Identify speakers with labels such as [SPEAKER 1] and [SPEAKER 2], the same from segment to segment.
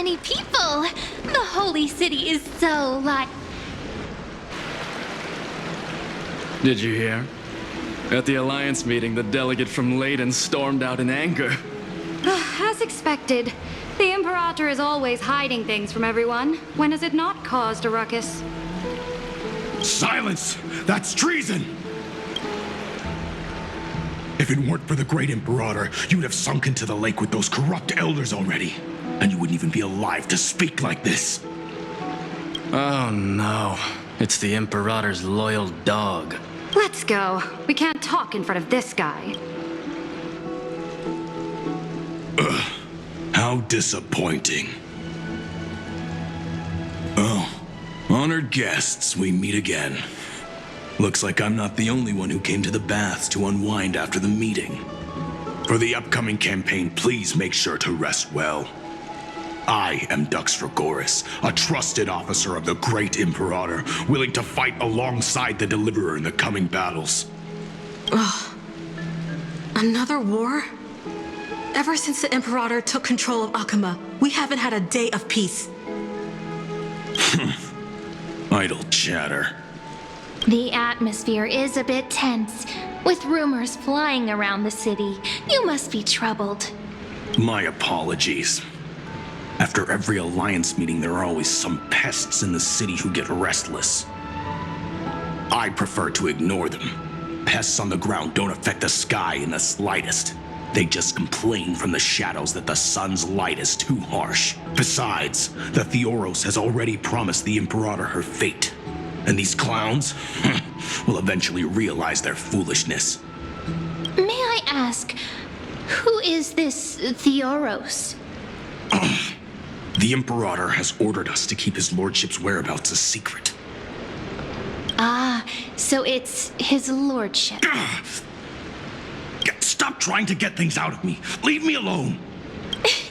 [SPEAKER 1] many people! The holy city is so
[SPEAKER 2] Did you hear? At the Alliance meeting, the delegate from Leyden stormed out in anger.
[SPEAKER 3] As expected. The Imperator is always hiding things from everyone. When has it not caused a ruckus?
[SPEAKER 4] Silence! That's treason! If it weren't for the great Imperator, you'd have sunk into the lake with those corrupt elders already. And you wouldn't even be alive to speak like this.
[SPEAKER 2] Oh no. It's the Imperator's loyal dog.
[SPEAKER 3] Let's go. We can't talk in front of this guy.
[SPEAKER 4] How disappointing. Oh, honored guests, we meet again. Looks like I'm not the only one who came to the baths to unwind after the meeting. For the upcoming campaign, please make sure to rest well. I am Dux Fragoris, a trusted officer of the great Imperator, willing to fight alongside the Deliverer in the coming battles.
[SPEAKER 5] Ugh. Another war? Ever since the Imperator took control of Akama, we haven't had a day of peace.
[SPEAKER 4] Idle chatter.
[SPEAKER 1] The atmosphere is a bit tense, with rumors flying around the city. You must be troubled.
[SPEAKER 4] My apologies. After every Alliance meeting, there are always some pests in the city who get restless. I prefer to ignore them. Pests on the ground don't affect the sky in the slightest. They just complain from the shadows that the sun's light is too harsh. Besides, the Theoros has already promised the Imperator her fate. And these clowns will eventually realize their foolishness.
[SPEAKER 1] May I ask, who is this Theoros?
[SPEAKER 4] The Imperator has ordered us to keep his lordship's whereabouts a secret.
[SPEAKER 1] Ah, so it's his lordship.
[SPEAKER 4] Stop trying to get things out of me. Leave me alone.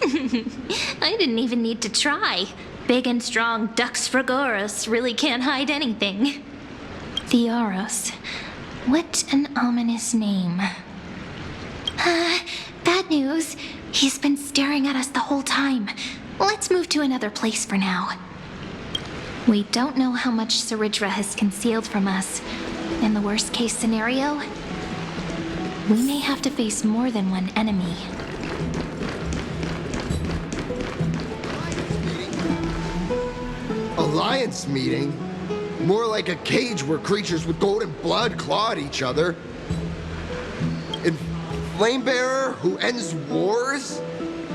[SPEAKER 1] I didn't even need to try. Big and strong Dux Fragoris really can't hide anything. Theoros. What an ominous name. Bad news. He's been staring at us the whole time. Let's move to another place for now. We don't know how much Saridra has concealed from us. In the worst case scenario, we may have to face more than one enemy.
[SPEAKER 6] Alliance meeting? More like a cage where creatures with golden blood claw at each other. And Flamebearer who ends wars?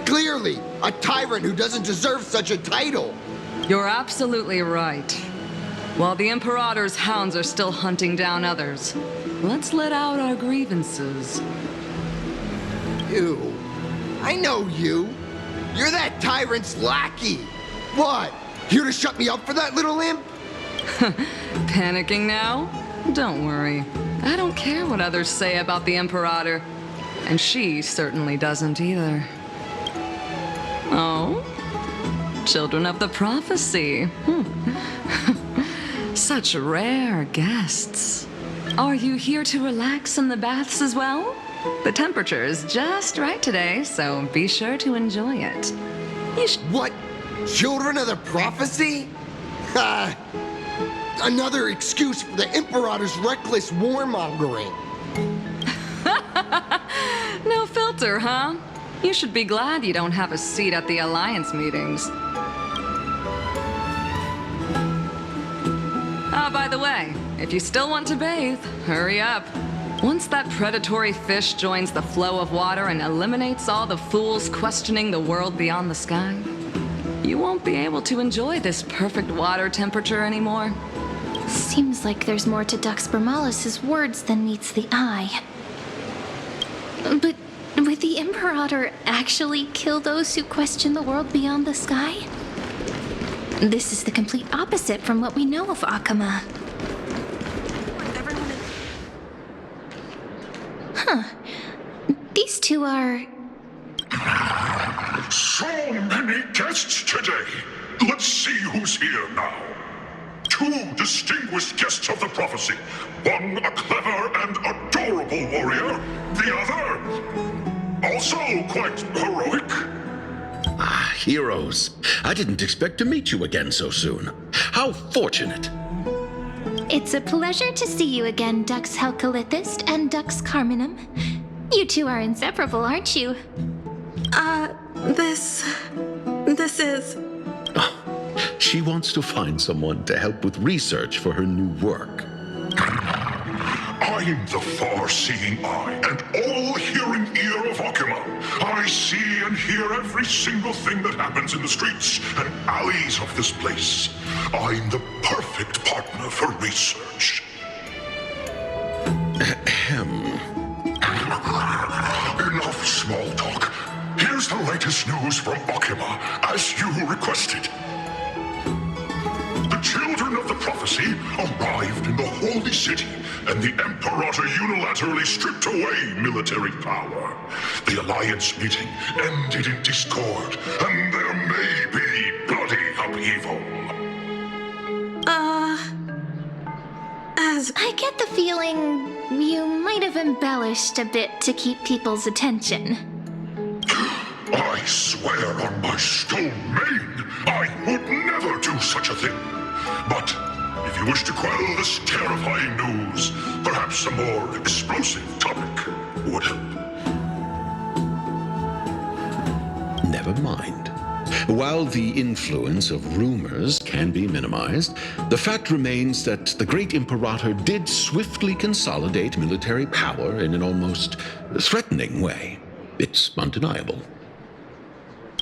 [SPEAKER 6] Clearly, a tyrant who doesn't deserve such a title.
[SPEAKER 7] You're absolutely right. While the Imperator's hounds are still hunting down others, let's let out our grievances.
[SPEAKER 6] You. I know you. You're that tyrant's lackey. What? Here to shut me up for that little imp?
[SPEAKER 7] Panicking now? Don't worry. I don't care what others say about the Imperator. And she certainly doesn't either. Oh? Children of the Prophecy. Such rare guests. Are you here to relax in the baths as well? The temperature is just right today, so be sure to enjoy it.
[SPEAKER 6] What? Children of the Prophecy? Another excuse for the Imperator's reckless warmongering.
[SPEAKER 7] No filter, huh? You should be glad you don't have a seat at the Alliance meetings. Oh, by the way, if you still want to bathe, hurry up. Once that predatory fish joins the flow of water and eliminates all the fools questioning the world beyond the sky, you won't be able to enjoy this perfect water temperature anymore.
[SPEAKER 1] Seems like there's more to Dux Bermalis' words than meets the eye. But would the Imperator actually kill those who question the world beyond the sky? This is the complete opposite from what we know of Akama. Huh. These two are...
[SPEAKER 8] So many guests today. Let's see who's here now. Two distinguished guests of the prophecy. One a clever and adorable warrior. The other, also quite heroic.
[SPEAKER 9] Ah, heroes. I didn't expect to meet you again so soon. How fortunate.
[SPEAKER 1] It's a pleasure to see you again, Dux Helcalithist and Dux Carminum. You two are inseparable, aren't you?
[SPEAKER 5] This is...
[SPEAKER 9] She wants to find someone to help with research for her new work.
[SPEAKER 8] I'm the far-seeing eye and all-hearing ear of Akuma. I see and hear every single thing that happens in the streets and alleys of this place. I'm the perfect partner for research. Enough small talk. Here's the latest news from Akuma, as you requested. The children of the prophecy arrived in the holy city, and the Imperator unilaterally stripped away military power. The Alliance meeting ended in discord, and there may be bloody upheaval.
[SPEAKER 1] I get the feeling you might have embellished a bit to keep people's attention.
[SPEAKER 8] I swear on my stone mane, I would never do such a thing. But if you wish to quell this terrifying news, perhaps a more explosive topic would help.
[SPEAKER 9] Never mind. While the influence of rumors can be minimized, the fact remains that the great Imperator did swiftly consolidate military power in an almost threatening way. It's undeniable.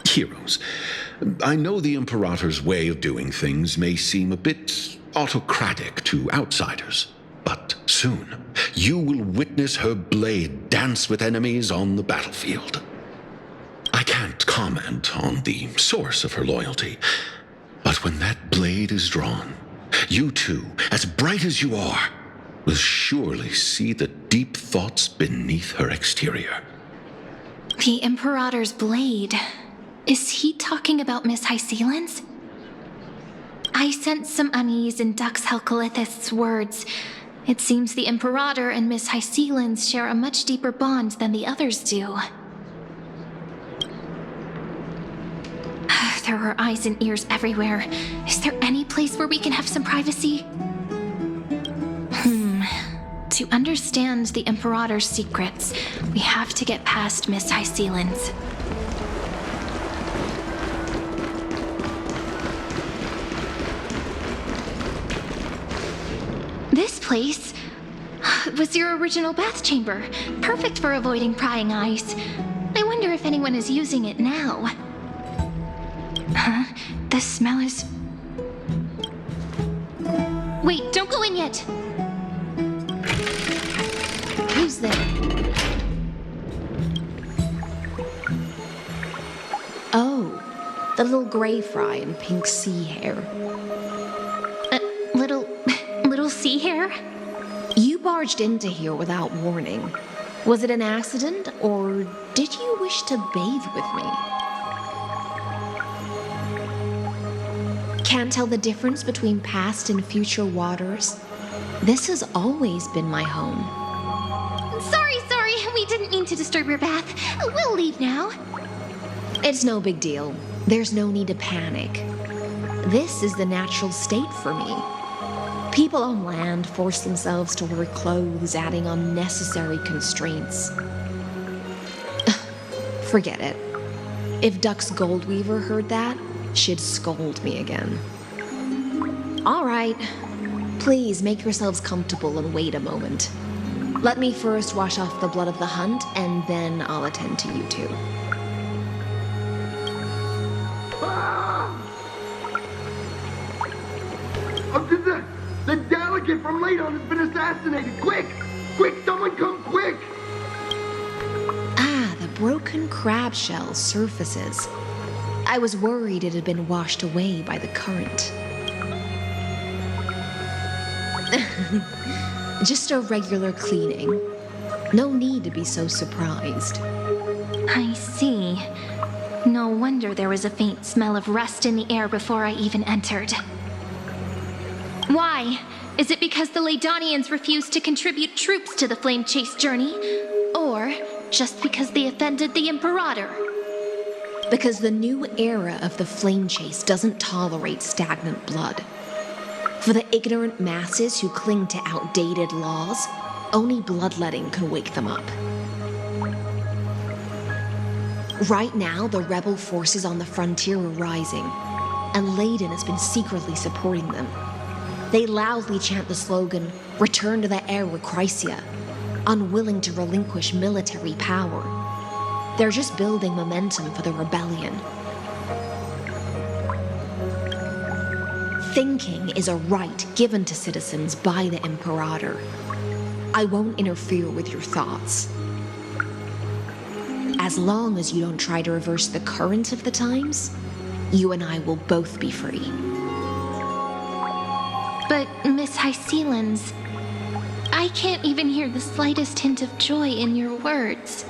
[SPEAKER 9] Heroes, I know the Imperator's way of doing things may seem a bit autocratic to outsiders, but soon you will witness her blade dance with enemies on the battlefield. I can't comment on the source of her loyalty, but when that blade is drawn, you two, as bright as you are, will surely see the deep thoughts beneath her exterior.
[SPEAKER 1] The Imperator's blade. Is he talking about Miss Hysealin's? I sense some unease in Dux Helcalithist's words. It seems the Imperator and Miss Hysealin's share a much deeper bond than the others do. There are eyes and ears everywhere. Is there any place where we can have some privacy? To understand the Imperator's secrets, we have to get past Miss Hysealin's. This place was your original bath chamber, perfect for avoiding prying eyes. I wonder if anyone is using it now. Huh? The smell is... Wait, don't go in yet! Who's there?
[SPEAKER 10] Oh, the little gray fry in pink sea hair.
[SPEAKER 1] Little sea hair?
[SPEAKER 10] You barged into here without warning. Was it an accident, or did you wish to bathe with me? Can't tell the difference between past and future waters? This has always been my home.
[SPEAKER 1] Sorry, we didn't mean to disturb your bath. We'll leave now.
[SPEAKER 10] It's no big deal. There's no need to panic. This is the natural state for me. People on land force themselves to wear clothes, adding unnecessary constraints. Forget it. If Dux Goldweaver heard that, she'd scold me again. All right. Please make yourselves comfortable and wait a moment. Let me first wash off the blood of the hunt, and then I'll attend to you two.
[SPEAKER 6] The delegate from Ladon has been assassinated! Quick! Quick, someone come quick!
[SPEAKER 10] Ah, the broken crab shell surfaces. I was worried it had been washed away by the current. Just a regular cleaning. No need to be so surprised.
[SPEAKER 1] I see. No wonder there was a faint smell of rust in the air before I even entered. Why? Is it because the Ladonians refused to contribute troops to the Flame Chase journey? Or just because they offended the Imperator?
[SPEAKER 10] Because the new era of the flame chase doesn't tolerate stagnant blood. For the ignorant masses who cling to outdated laws, only bloodletting can wake them up. Right now, the rebel forces on the frontier are rising, and Layden has been secretly supporting them. They loudly chant the slogan, "Return to the era Chrysia," unwilling to relinquish military power. They're just building momentum for the rebellion. Thinking is a right given to citizens by the Imperator. I won't interfere with your thoughts. As long as you don't try to reverse the current of the times, you and I will both be free.
[SPEAKER 1] But, Miss Hycelens, I can't even hear the slightest hint of joy in your words.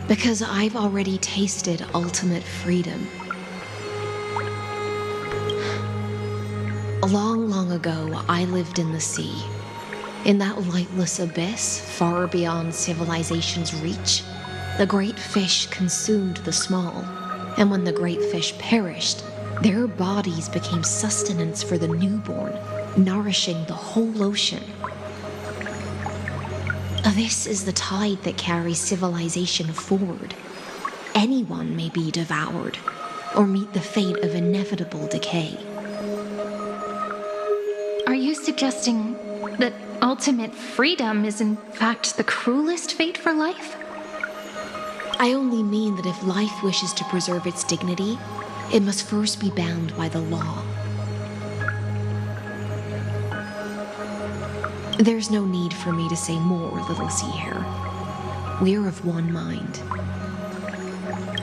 [SPEAKER 10] Because I've already tasted ultimate freedom. Long, long ago, I lived in the sea. In that lightless abyss, far beyond civilization's reach, the great fish consumed the small. And when the great fish perished, their bodies became sustenance for the newborn, nourishing the whole ocean. This is the tide that carries civilization forward. Anyone may be devoured, or meet the fate of inevitable decay.
[SPEAKER 1] Are you suggesting that ultimate freedom is in fact the cruelest fate for life?
[SPEAKER 10] I only mean that if life wishes to preserve its dignity, it must first be bound by the law. There's no need for me to say more, little sea hare. We're of one mind.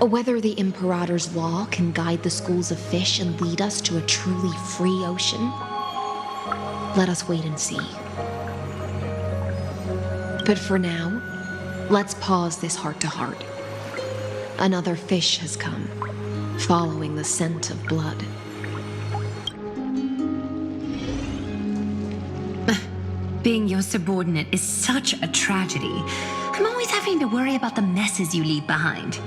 [SPEAKER 10] Whether the Imperator's law can guide the schools of fish and lead us to a truly free ocean, let us wait and see. But for now, let's pause this heart-to-heart. Another fish has come, following the scent of blood.
[SPEAKER 11] Being your subordinate is such a tragedy. I'm always having to worry about the messes you leave behind.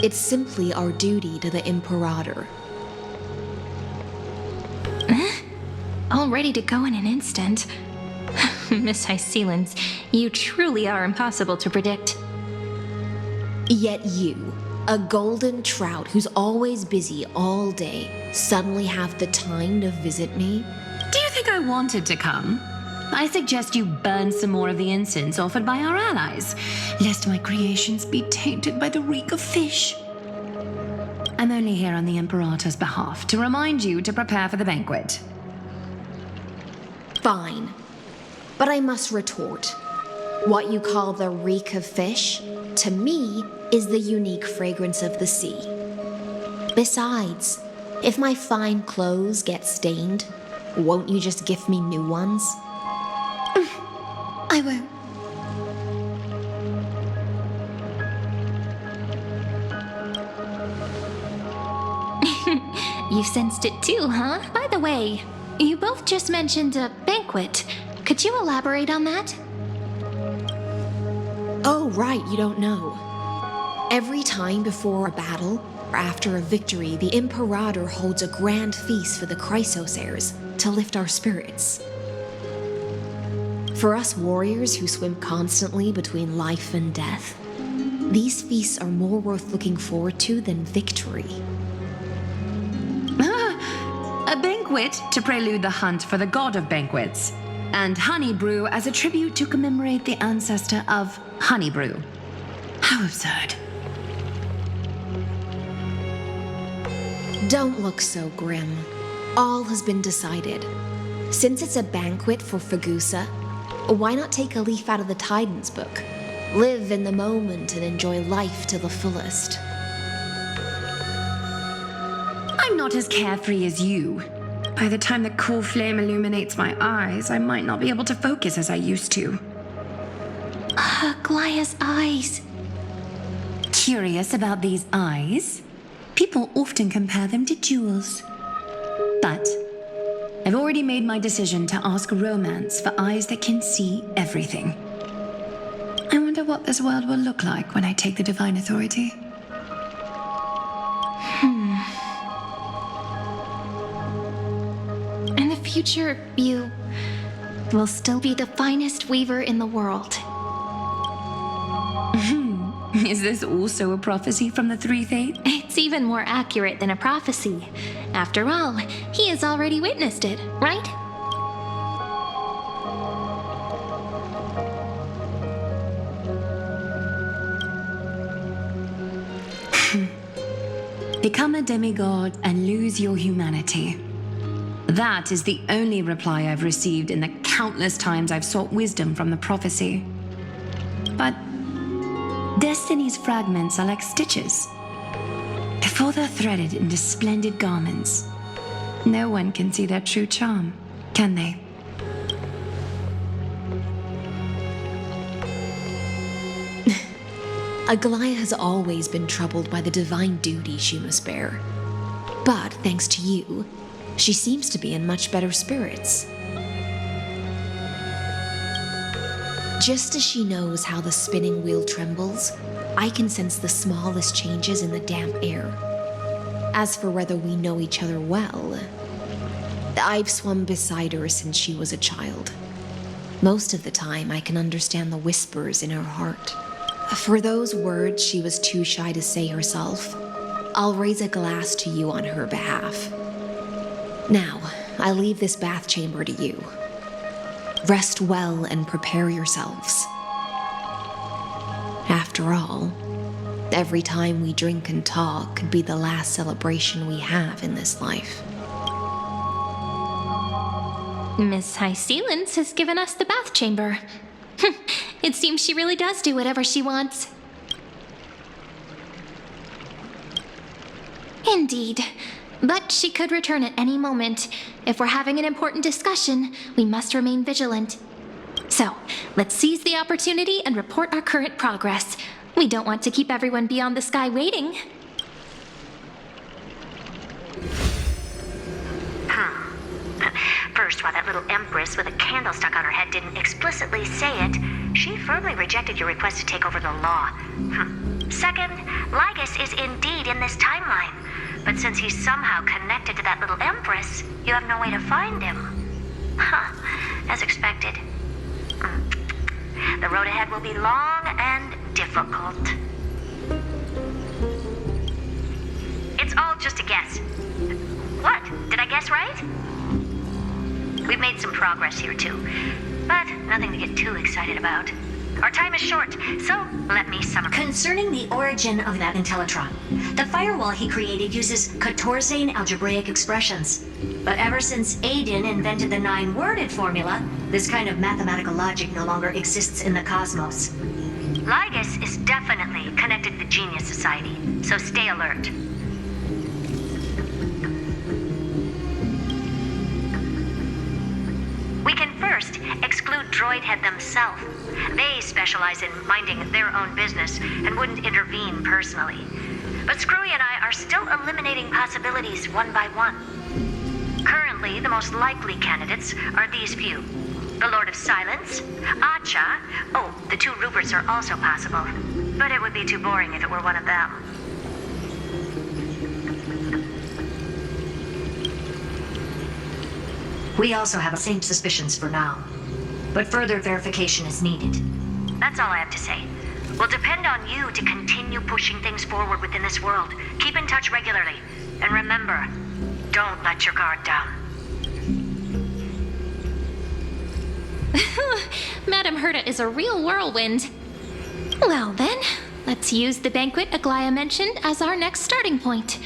[SPEAKER 10] It's simply our duty to the Imperator.
[SPEAKER 1] All ready to go in an instant. Miss Hycelens, you truly are impossible to predict.
[SPEAKER 10] Yet you, a golden trout who's always busy all day, suddenly have the time to visit me?
[SPEAKER 11] Do you think I wanted to come? I suggest you burn some more of the incense offered by our allies, lest my creations be tainted by the reek of fish. I'm only here on the Imperator's behalf to remind you to prepare for the banquet.
[SPEAKER 10] Fine. But I must retort. What you call the reek of fish, to me, is the unique fragrance of the sea. Besides, if my fine clothes get stained, won't you just gift me new ones?
[SPEAKER 11] I won't.
[SPEAKER 1] You sensed it too, huh? By the way, you both just mentioned a banquet. Could you elaborate on that?
[SPEAKER 10] Oh, right, you don't know. Every time before a battle or after a victory, the Imperator holds a grand feast for the Chrysos heirs to lift our spirits. For us warriors who swim constantly between life and death, these feasts are more worth looking forward to than victory.
[SPEAKER 11] A banquet to prelude the hunt for the god of banquets, and honey brew as a tribute to commemorate the ancestor of honey brew. How absurd.
[SPEAKER 10] Don't look so grim. All has been decided. Since it's a banquet for Fagusa, why not take a leaf out of the Tidens book? Live in the moment and enjoy life to the fullest.
[SPEAKER 11] I'm not as carefree as you. By the time the cool flame illuminates my eyes, I might not be able to focus as I used to.
[SPEAKER 1] Glaya's eyes.
[SPEAKER 11] Curious about these eyes? People often compare them to jewels. But I've already made my decision to ask romance for eyes that can see everything. I wonder what what this world will look like when I take the divine authority?
[SPEAKER 1] In the future, you will still be the finest weaver in the world.
[SPEAKER 11] Is this also a prophecy from the Three Fates?
[SPEAKER 1] It's even more accurate than a prophecy. After all, he has already witnessed it, right?
[SPEAKER 11] Become a demigod and lose your humanity. That is the only reply I've received in the countless times I've sought wisdom from the prophecy. But Destiny's fragments are like stitches. Before they're threaded into splendid garments, no one can see their true charm, can they?
[SPEAKER 10] Aglaia has always been troubled by the divine duty she must bear. But thanks to you, she seems to be in much better spirits. Just as she knows how the spinning wheel trembles, I can sense the smallest changes in the damp air. As for whether we know each other well, I've swum beside her since she was a child. Most of the time, I can understand the whispers in her heart. For those words she was too shy to say herself, I'll raise a glass to you on her behalf. Now, I leave this bath chamber to you. Rest well and prepare yourselves. After all, every time we drink and talk could be the last celebration we have in this life.
[SPEAKER 1] Miss Hysealence has given us the bath chamber. It seems she really does do whatever she wants. Indeed. But she could return at any moment. If we're having an important discussion, we must remain vigilant. So, let's seize the opportunity and report our current progress. We don't want to keep everyone beyond the sky waiting.
[SPEAKER 12] First, while that little empress with a candle stuck on her head didn't explicitly say it, she firmly rejected your request to take over the law. Second, Lygus is indeed in this timeline. But since he's somehow connected to that little empress, you have no way to find him. As expected. The road ahead will be long and difficult. It's all just a guess. What? Did I guess right? We've made some progress here, too. But nothing to get too excited about. Our time is short, so let me summarize.
[SPEAKER 13] Concerning the origin of that Intellitron, the firewall he created uses Katorzane algebraic expressions. But ever since Aiden invented the 9-worded formula, this kind of mathematical logic no longer exists in the cosmos.
[SPEAKER 12] Lygus is definitely connected to the Genius Society, so stay alert. We can first exclude Droidhead themselves. They specialize in minding their own business and wouldn't intervene personally. But Screwy and I are still eliminating possibilities one by one. Currently, the most likely candidates are these few. The Lord of Silence, Acha, the 2 Ruperts are also possible. But it would be too boring if it were one of them.
[SPEAKER 13] We also have the same suspicions for now, but further verification is needed.
[SPEAKER 12] That's all I have to say. We'll depend on you to continue pushing things forward within this world. Keep in touch regularly. And remember, don't let your guard down.
[SPEAKER 1] Madame Herta is a real whirlwind. Well then, let's use the banquet Aglaia mentioned as our next starting point.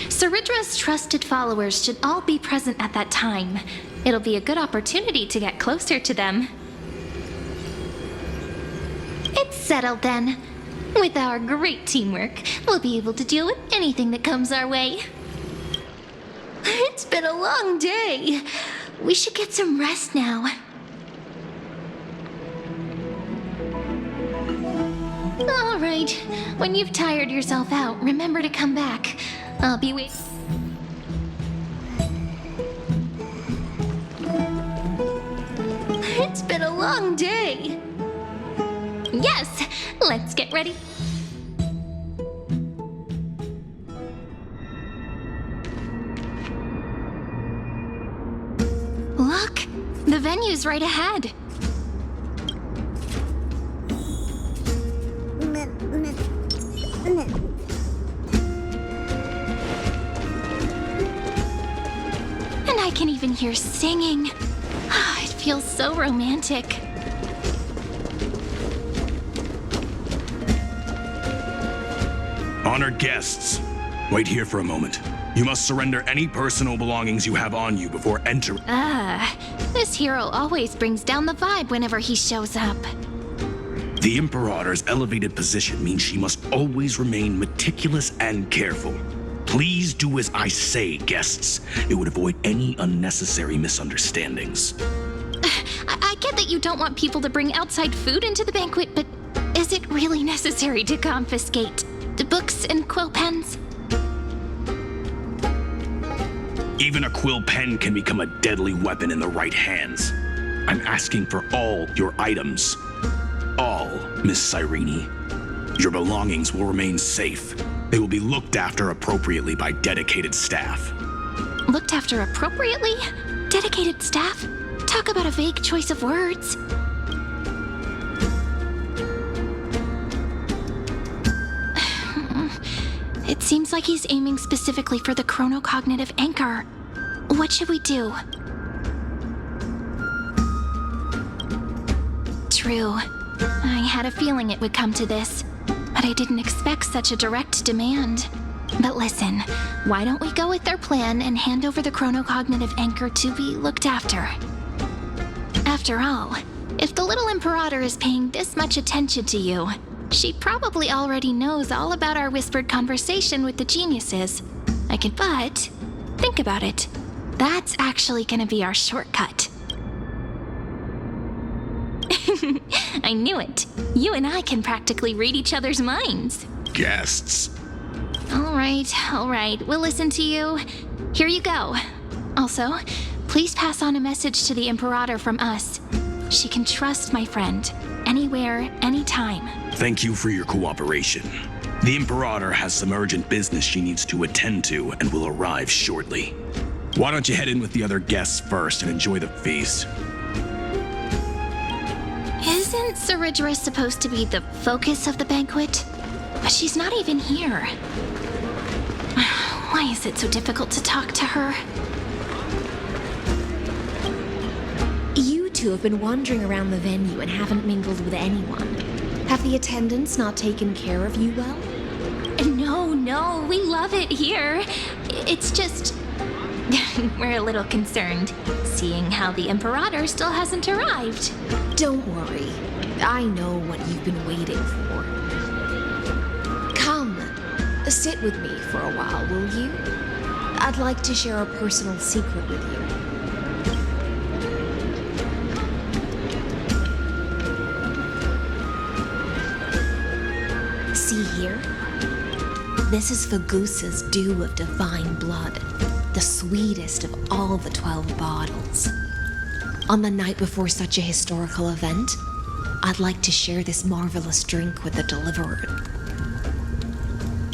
[SPEAKER 1] Ceridra's trusted followers should all be present at that time. It'll be a good opportunity to get closer to them. It's settled then. With our great teamwork, we'll be able to deal with anything that comes our way. It's been a long day. We should get some rest now. All right. When you've tired yourself out, remember to come back. I'll be waiting. It's been a long day. Yes, let's get ready. Look, the venue's right ahead. And I can even hear singing. It feels so romantic.
[SPEAKER 4] Honored guests, wait here for a moment. You must surrender any personal belongings you have on you before entering.
[SPEAKER 1] This hero always brings down the vibe whenever he shows up.
[SPEAKER 4] The Imperator's elevated position means she must always remain meticulous and careful. Please do as I say, guests. It would avoid any unnecessary misunderstandings.
[SPEAKER 1] I get that you don't want people to bring outside food into the banquet, but is it really necessary to confiscate the books and quill pens?
[SPEAKER 4] Even a quill pen can become a deadly weapon in the right hands. I'm asking for all your items. All, Miss Cyrene. Your belongings will remain safe. They will be looked after appropriately by dedicated staff.
[SPEAKER 1] Looked after appropriately? Dedicated staff? Talk about a vague choice of words. It seems like he's aiming specifically for the chronocognitive anchor. What should we do? True. I had a feeling it would come to this, but I didn't expect such a direct demand. But listen, why don't we go with their plan and hand over the chronocognitive anchor to be looked after? After all, if the little Imperator is paying this much attention to you, she probably already knows all about our whispered conversation with the geniuses. But think about it. That's actually gonna be our shortcut. I knew it. You and I can practically read each other's minds.
[SPEAKER 4] Guests.
[SPEAKER 1] All right. We'll listen to you. Here you go. Also, please pass on a message to the Imperator from us. She can trust my friend. Anywhere, anytime.
[SPEAKER 4] Thank you for your cooperation. The Imperator has some urgent business she needs to attend to and will arrive shortly. Why don't you head in with the other guests first and enjoy the feast?
[SPEAKER 1] Isn't Ceridra supposed to be the focus of the banquet? But she's not even here. Why is it so difficult to talk to her?
[SPEAKER 10] You two have been wandering around the venue and haven't mingled with anyone. Have the attendants not taken care of you well?
[SPEAKER 1] No, we love it here. It's just... we're a little concerned, seeing how the Imperator still hasn't arrived.
[SPEAKER 10] Don't worry. I know what you've been waiting for. Come, sit with me for a while, will you? I'd like to share a personal secret with you. See here? This is Fagusa's dew of divine blood, the sweetest of all the 12 bottles. On the night before such a historical event, I'd like to share this marvelous drink with the deliverer.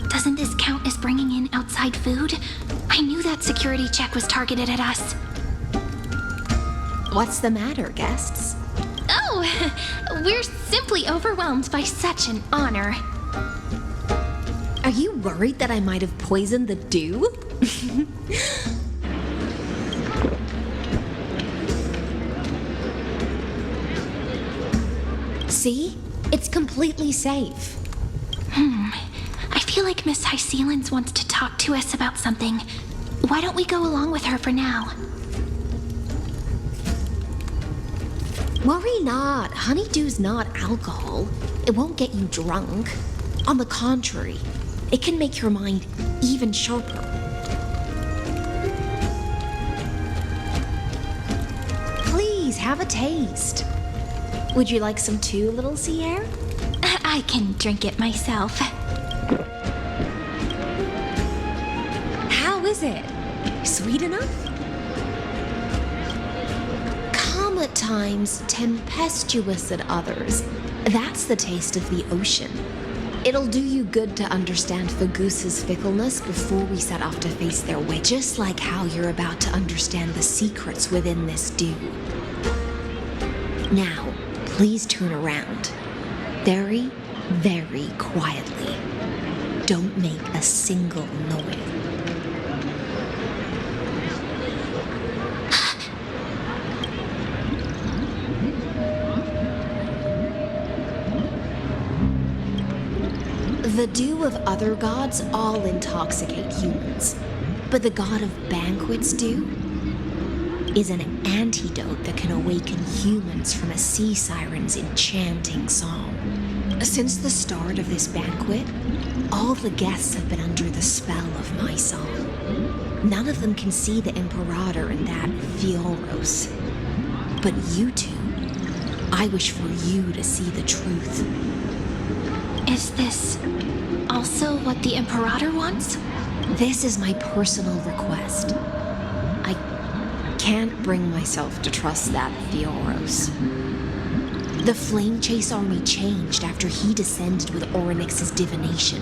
[SPEAKER 1] Doesn't this count as bringing in outside food? I knew that security check was targeted at us.
[SPEAKER 10] What's the matter, guests?
[SPEAKER 1] Oh, we're simply overwhelmed by such an honor.
[SPEAKER 10] Are you worried that I might have poisoned the dew? See? It's completely safe.
[SPEAKER 1] I feel like Miss Hycelens wants to talk to us about something. Why don't we go along with her for now?
[SPEAKER 10] Worry not. Honeydew's not alcohol. It won't get you drunk. On the contrary, it can make your mind even sharper. Please, have a taste. Would you like some too, little Sierra?
[SPEAKER 1] I can drink it myself.
[SPEAKER 10] How is it? Sweet enough? Calm at times, tempestuous at others. That's the taste of the ocean. It'll do you good to understand Fagusa's fickleness before we set off to face their way, just like how you're about to understand the secrets within this dew. Now, please turn around. Very, very quietly. Don't make a single noise. The dew of other gods all intoxicate humans, but the god of banquets dew is an antidote that can awaken humans from a sea siren's enchanting song. Since the start of this banquet, all the guests have been under the spell of my song. None of them can see the Imperator and that Fioros. But you two, I wish for you to see the truth.
[SPEAKER 1] Is this also what the Imperator wants?
[SPEAKER 10] This is my personal request. I can't bring myself to trust that Fioros. The Flame Chase army changed after he descended with Orynyx's divination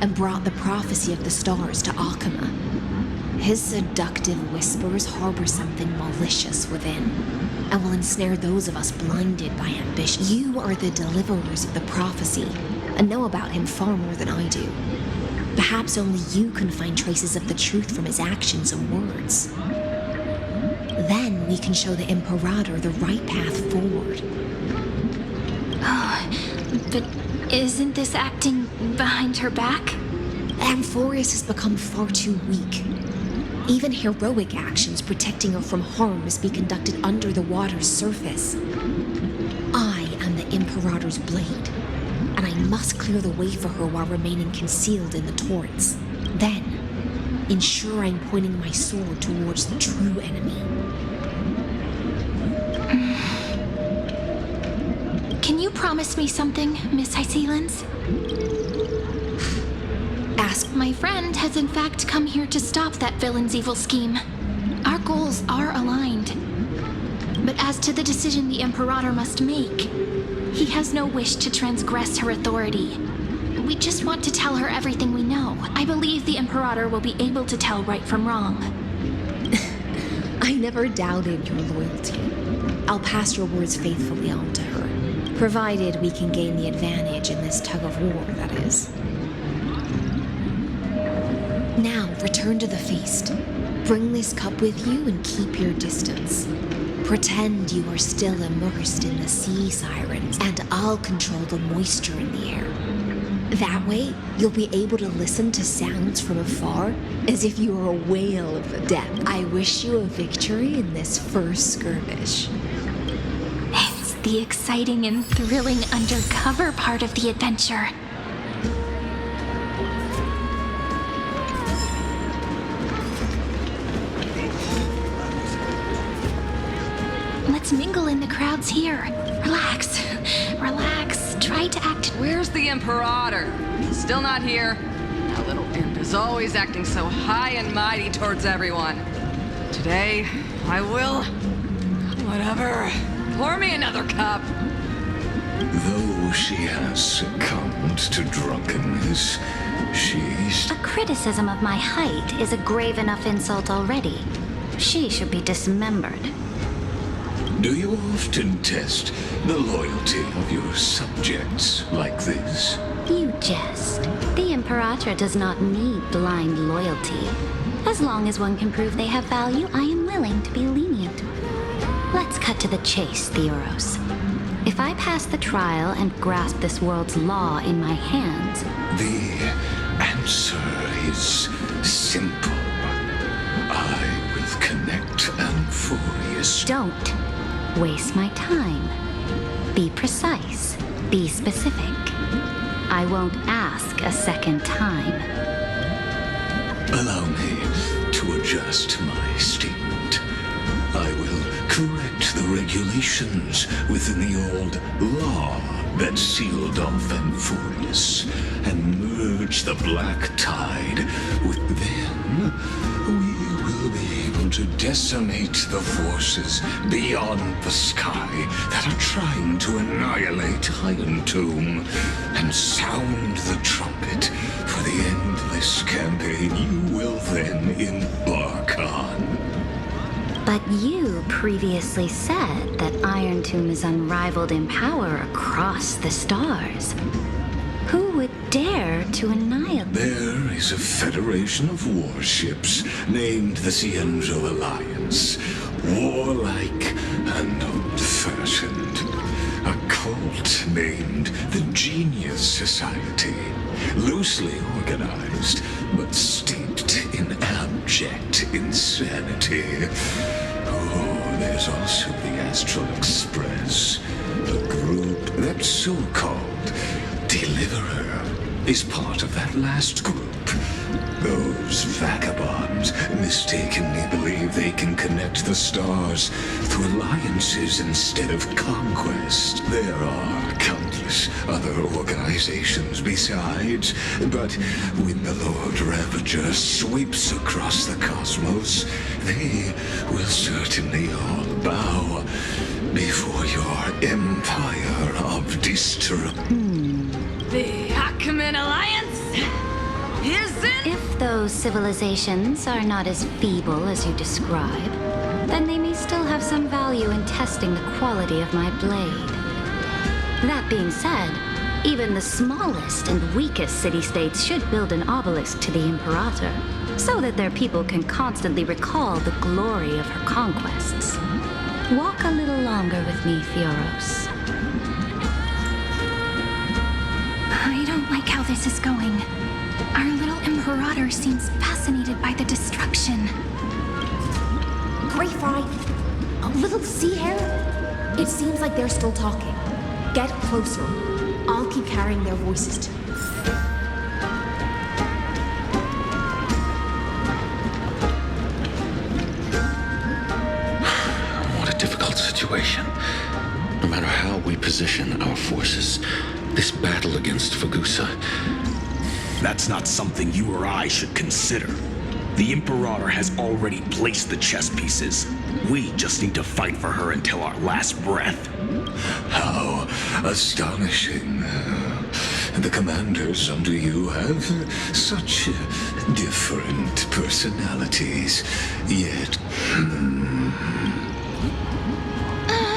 [SPEAKER 10] and brought the prophecy of the stars to Akama. His seductive whispers harbor something malicious within and will ensnare those of us blinded by ambition. You are the deliverers of the prophecy and know about him far more than I do. Perhaps only you can find traces of the truth from his actions and words. Then we can show the Imperator the right path forward.
[SPEAKER 1] Oh, but isn't this acting behind her back?
[SPEAKER 10] Amphorius has become far too weak. Even heroic actions protecting her from harm must be conducted under the water's surface. I am the Imperator's blade, and I must clear the way for her while remaining concealed in the torrents. Then, ensure I'm pointing my sword towards the true enemy.
[SPEAKER 1] Can you promise me something, Miss Hycelens?
[SPEAKER 10] Ask.
[SPEAKER 1] My friend has in fact come here to stop that villain's evil scheme. Our goals are aligned. But as to the decision the Imperator must make, he has no wish to transgress her authority. We just want to tell her everything we know. I believe the Imperator will be able to tell right from wrong.
[SPEAKER 10] I never doubted your loyalty. I'll pass your words faithfully on to her, provided we can gain the advantage in this tug of war, that is. Now, return to the feast. Bring this cup with you and keep your distance. Pretend you are still immersed in the sea sirens, and I'll control the moisture in the air. That way, you'll be able to listen to sounds from afar as if you were a whale of the depth. I wish you a victory in this first skirmish.
[SPEAKER 1] It's the exciting and thrilling undercover part of the adventure. Let's mingle in the crowds here. Relax. Relax. Try to act.
[SPEAKER 7] Where's the Imperator? Still not here. That little imp is always acting so high and mighty towards everyone. Today, I will... whatever. Pour me another cup.
[SPEAKER 14] Though she has succumbed to drunkenness, she's...
[SPEAKER 12] A criticism of my height is a grave enough insult already. She should be dismembered.
[SPEAKER 14] Do you often test the loyalty of your subjects like this?
[SPEAKER 12] You jest. The Imperator does not need blind loyalty. As long as one can prove they have value, I am willing to be lenient. Let's cut to the chase, Theoros. If I pass the trial and grasp this world's law in my hands...
[SPEAKER 14] The answer is simple. I will connect Amphorius.
[SPEAKER 12] Don't waste my time. Be precise. Be specific. I won't ask a second time.
[SPEAKER 14] Allow me to adjust my statement. I will correct the regulations within the old law that sealed off Amphorius and merge the black tide with them. We will be able to decimate the forces beyond the sky that are trying to annihilate Iron Tomb, and sound the trumpet for the endless campaign you will then embark on.
[SPEAKER 12] But you previously said that Iron Tomb is unrivaled in power across the stars. Who would dare to annihilate?
[SPEAKER 14] There is a federation of warships named the Cienzo Alliance. Warlike and old-fashioned. A cult named the Genius Society. Loosely organized, but steeped in abject insanity. Oh, there's also the Astral Express, a group that's so-called Deliverer is part of that last group. Those vagabonds mistakenly believe they can connect the stars through alliances instead of conquest. There are countless other organizations besides, but when the Lord Ravager sweeps across the cosmos, they will certainly all bow before your empire of destruction.
[SPEAKER 7] The Achaemenid Alliance is in...
[SPEAKER 12] If those civilizations are not as feeble as you describe, then they may still have some value in testing the quality of my blade. That being said, even the smallest and weakest city-states should build an obelisk to the Imperator, so that their people can constantly recall the glory of her conquests. Walk a little longer with me, Fioros.
[SPEAKER 1] I don't like how this is going. Our little Imperator seems fascinated by the destruction.
[SPEAKER 10] Gray Fry, a little sea hare? It seems like they're still talking. Get closer. I'll keep carrying their voices to you.
[SPEAKER 9] What a difficult situation. No matter how we position our forces, this battle against Fagusa...
[SPEAKER 4] That's not something you or I should consider. The Imperator has already placed the chess pieces. We just need to fight for her until our last breath.
[SPEAKER 14] How astonishing. The commanders under you have such different personalities, yet...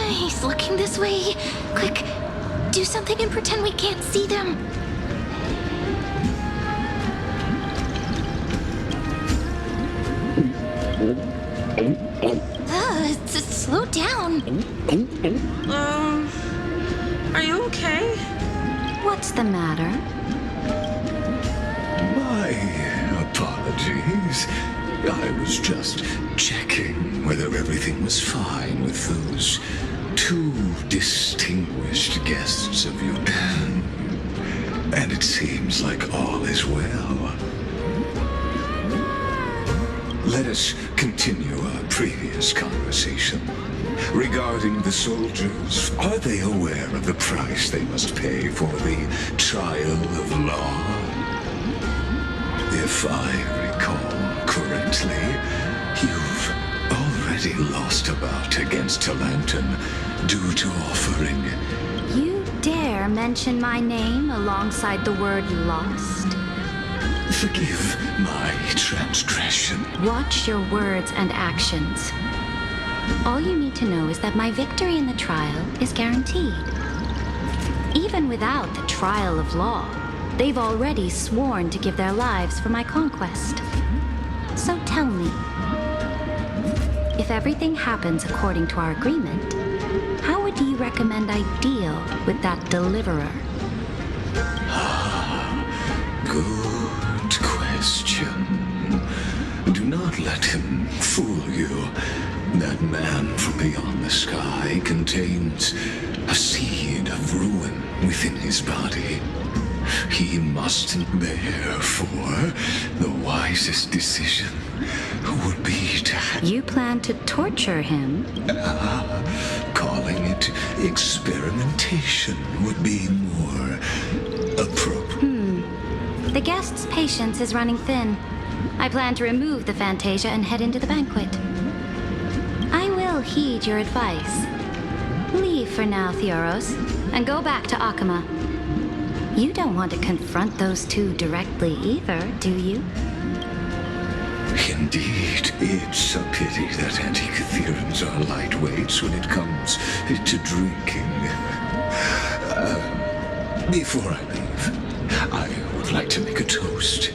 [SPEAKER 1] He's looking this way. Quick, do something and pretend we can't see them. Slow down.
[SPEAKER 5] Are you okay?
[SPEAKER 12] What's the matter?
[SPEAKER 14] My apologies. I was just checking whether everything was fine with those two distinguished guests of yours. And it seems like all is well. Let us continue our previous conversation. Regarding the soldiers, are they aware of the price they must pay for the trial of law? If I recall correctly, you've already lost a bout against Talanton due to offering...
[SPEAKER 12] You dare mention my name alongside the word lost?
[SPEAKER 14] Forgive my transgression.
[SPEAKER 12] Watch your words and actions. All you need to know is that my victory in the trial is guaranteed. Even without the trial of law, they've already sworn to give their lives for my conquest. So tell me, if everything happens according to our agreement, how would you recommend I deal with that deliverer?
[SPEAKER 14] Good question. Do not let him fool you. That man from beyond the sky contains a seed of ruin within his body. He must, therefore, the wisest decision would be to...
[SPEAKER 12] You plan to torture him?
[SPEAKER 14] Calling it experimentation would be more appropriate.
[SPEAKER 12] The guest's patience is running thin. I plan to remove the Fantasia and head into the banquet.
[SPEAKER 3] will heed your advice. Leave for now, Theoros, and go back to Akama. You don't want to confront those two directly either, do you?
[SPEAKER 14] Indeed, it's a pity that Antikytherians are lightweights when it comes to drinking. Before I leave, I would like to make a toast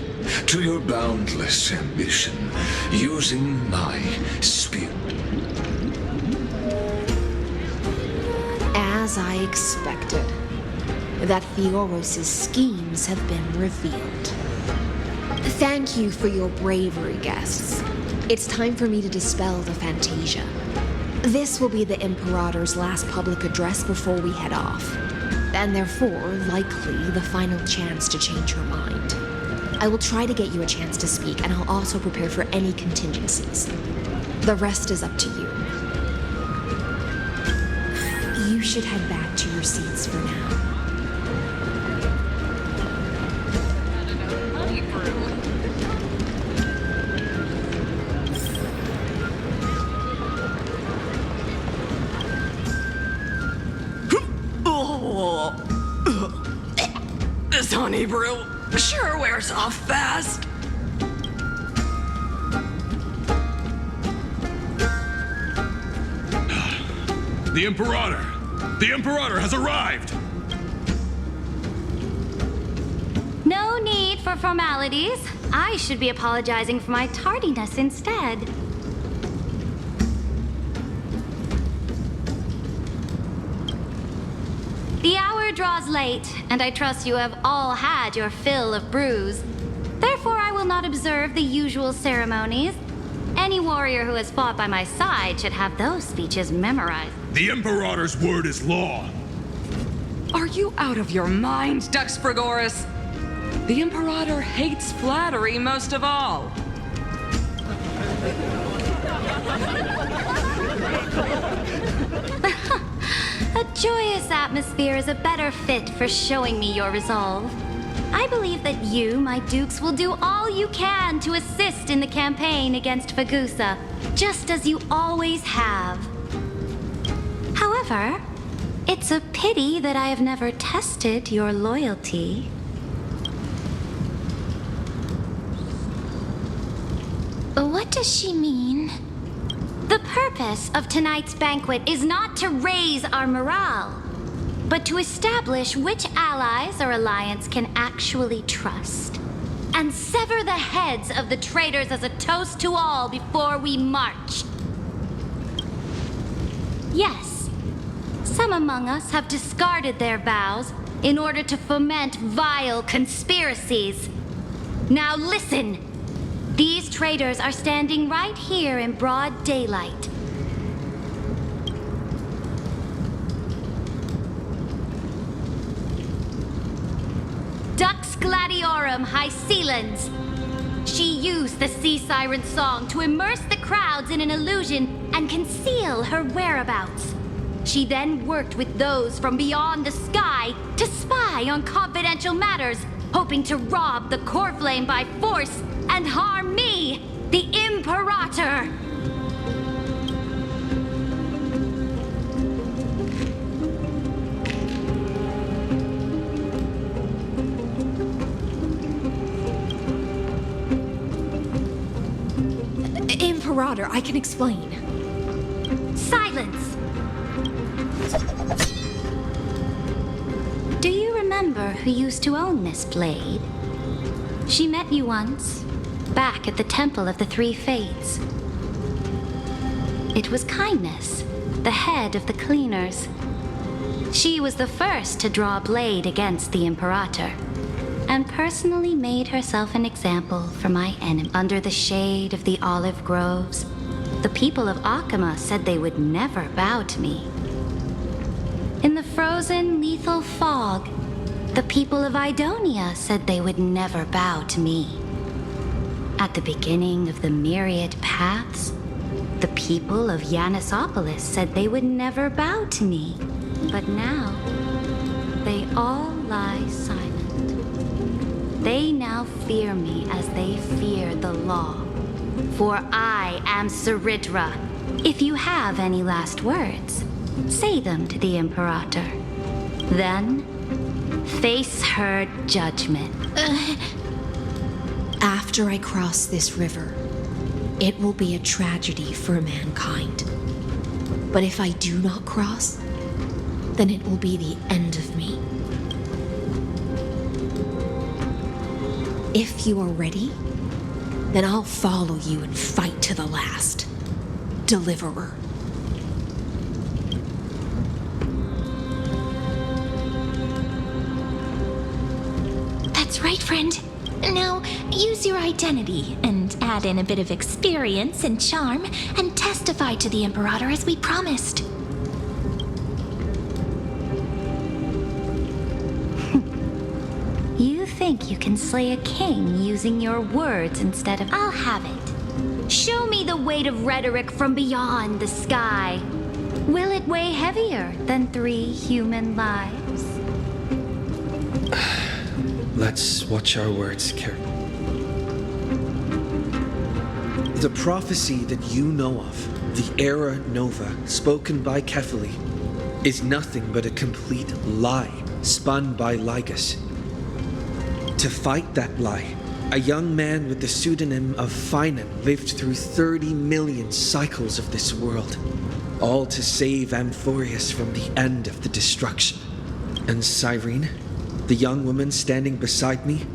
[SPEAKER 14] to your boundless ambition using my spirit.
[SPEAKER 10] As I expected, that Theoros' schemes have been revealed. Thank you for your bravery, guests. It's time for me to dispel the Fantasia. This will be the Imperator's last public address before we head off, and therefore, likely, the final chance to change her mind. I will try to get you a chance to speak, and I'll also prepare for any contingencies. The rest is up to you. You should head back to your seats for now.
[SPEAKER 7] This honey brew sure wears off fast.
[SPEAKER 8] The Imperator! The Imperator has arrived!
[SPEAKER 3] No need for formalities. I should be apologizing for my tardiness instead. The hour draws late, and I trust you have all had your fill of brews. Therefore, I will not observe the usual ceremonies. Any warrior who has fought by my side should have those speeches memorized.
[SPEAKER 8] The Imperator's word is law.
[SPEAKER 7] Are you out of your mind, Dux Frigoris? The Imperator hates flattery most of all.
[SPEAKER 3] A joyous atmosphere is a better fit for showing me your resolve. I believe that you, my dukes, will do all you can to assist in the campaign against Fagusa, just as you always have. However, it's a pity that I have never tested your loyalty.
[SPEAKER 1] What does she mean?
[SPEAKER 3] The purpose of tonight's banquet is not to raise our morale, but to establish which allies our alliance can actually trust, and sever the heads of the traitors as a toast to all before we march. Yes, some among us have discarded their vows in order to foment vile conspiracies. Now listen! These traitors are standing right here in broad daylight. Dux Gladiorum Hycelans. She used the Sea Siren song to immerse the crowds in an illusion and conceal her whereabouts. She then worked with those from beyond the sky to spy on confidential matters, hoping to rob the core flame by force and harm me, the Imperator!
[SPEAKER 10] Imperator, I can explain.
[SPEAKER 3] Silence! Do you remember who used to own this blade? She met you once, back at the Temple of the Three Fates. It was Kindness, the head of the cleaners. She was the first to draw a blade against the Imperator, and personally made herself an example for my enemy. Under the shade of the olive groves, the people of Akama said they would never bow to me. In the frozen, lethal fog, the people of Idonia said they would never bow to me. At the beginning of the myriad paths, the people of Yanisopolis said they would never bow to me. But now, they all lie silent. They now fear me as they fear the law. For I am Saridra, If you have any last words, say them to the Imperator. Then, face her judgment.
[SPEAKER 10] After I cross this river, it will be a tragedy for mankind. But if I do not cross, then it will be the end of me. If you are ready, then I'll follow you and fight to the last. Deliverer.
[SPEAKER 1] That's right, friend. Now, use your identity and add in a bit of experience and charm and testify to the Imperator as we promised.
[SPEAKER 3] You think you can slay a king using your words instead of... I'll have it. Show me the weight of rhetoric from beyond the sky. Will it weigh heavier than 3 human lives?
[SPEAKER 15] Let's watch our words carefully. The prophecy that you know of, the Era Nova, spoken by Kefali, is nothing but a complete lie spun by Lygus. To fight that lie, a young man with the pseudonym of Finan lived through 30 million cycles of this world, all to save Amphorius from the end of the destruction. And Cyrene, the young woman standing beside me,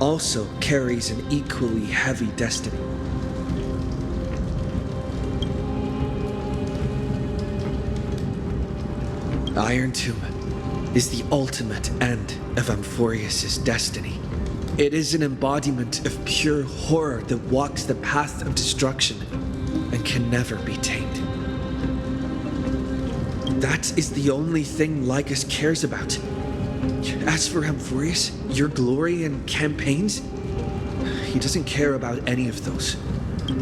[SPEAKER 15] also carries an equally heavy destiny. Iron Tomb is the ultimate end of Amphorius' destiny. It is an embodiment of pure horror that walks the path of destruction and can never be tamed. That is the only thing Lycus cares about. As for Amphorius, your glory and campaigns, he doesn't care about any of those.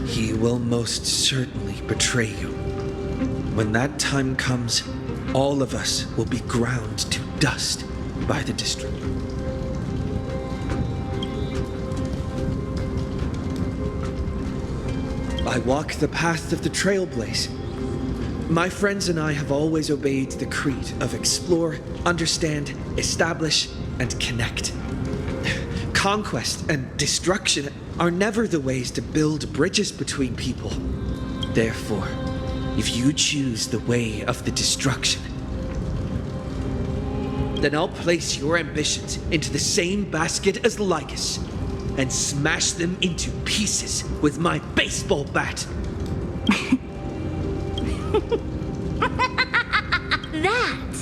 [SPEAKER 15] He will most certainly betray you. When that time comes, all of us will be ground to dust by the district. I walk the path of the Trailblaze. My friends and I have always obeyed the creed of explore, understand, establish, and connect. Conquest and destruction are never the ways to build bridges between people. Therefore, if you choose the way of the destruction, then I'll place your ambitions into the same basket as Lycus and smash them into pieces with my baseball bat.
[SPEAKER 3] That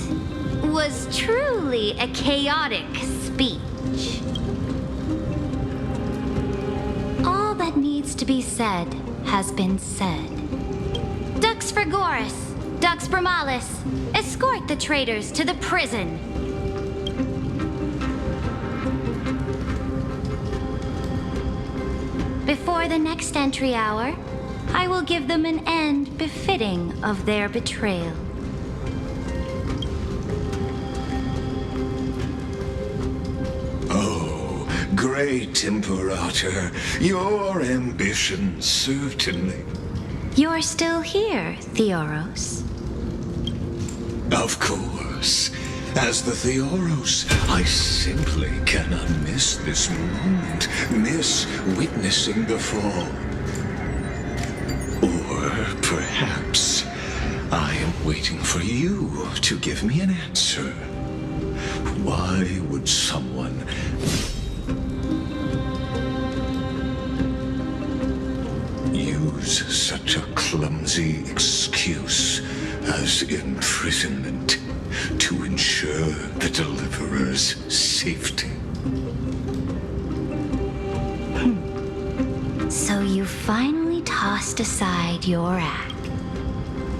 [SPEAKER 3] was truly a chaotic speech. All that needs to be said has been said. Dux Frigoris, Dux Bromalis, escort the traitors to the prison. Before the next entry hour, I will give them an end befitting of their betrayal.
[SPEAKER 14] Oh, great Imperator, your ambition certainly.
[SPEAKER 3] You're still here, Theoros.
[SPEAKER 14] Of course. As the Theoros, I simply cannot miss this moment, miss witnessing the fall. Or perhaps I am waiting for you to give me an answer. Why would someone use such a clumsy excuse as imprisonment to ensure the Deliverer's safety?
[SPEAKER 3] So you finally tossed aside your act.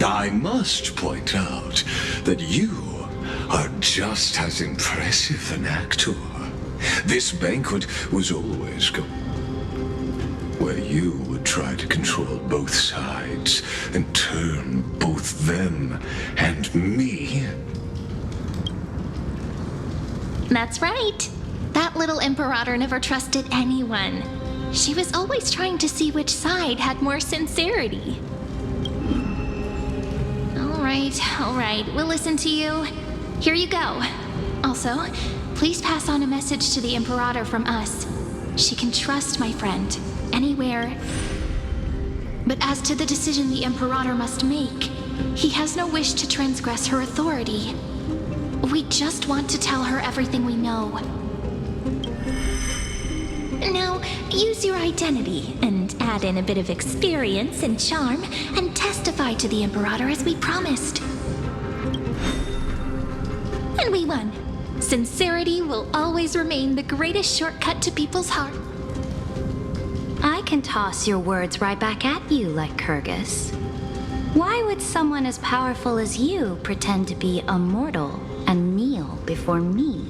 [SPEAKER 14] I must point out that you are just as impressive an actor. This banquet was always where you would try to control both sides and turn both them and me.
[SPEAKER 1] That's right. That little Imperator never trusted anyone. She was always trying to see which side had more sincerity. All right, we'll listen to you. Here you go. Also, please pass on a message to the Imperator from us. She can trust my friend, anywhere. But as to the decision the Imperator must make, he has no wish to transgress her authority. We just want to tell her everything we know. Now, use your identity and add in a bit of experience and charm and testify to the Imperator as we promised. And we won. Sincerity will always remain the greatest shortcut to people's heart.
[SPEAKER 3] I can toss your words right back at you like Kyrgyz. Why would someone as powerful as you pretend to be immortal and kneel before me?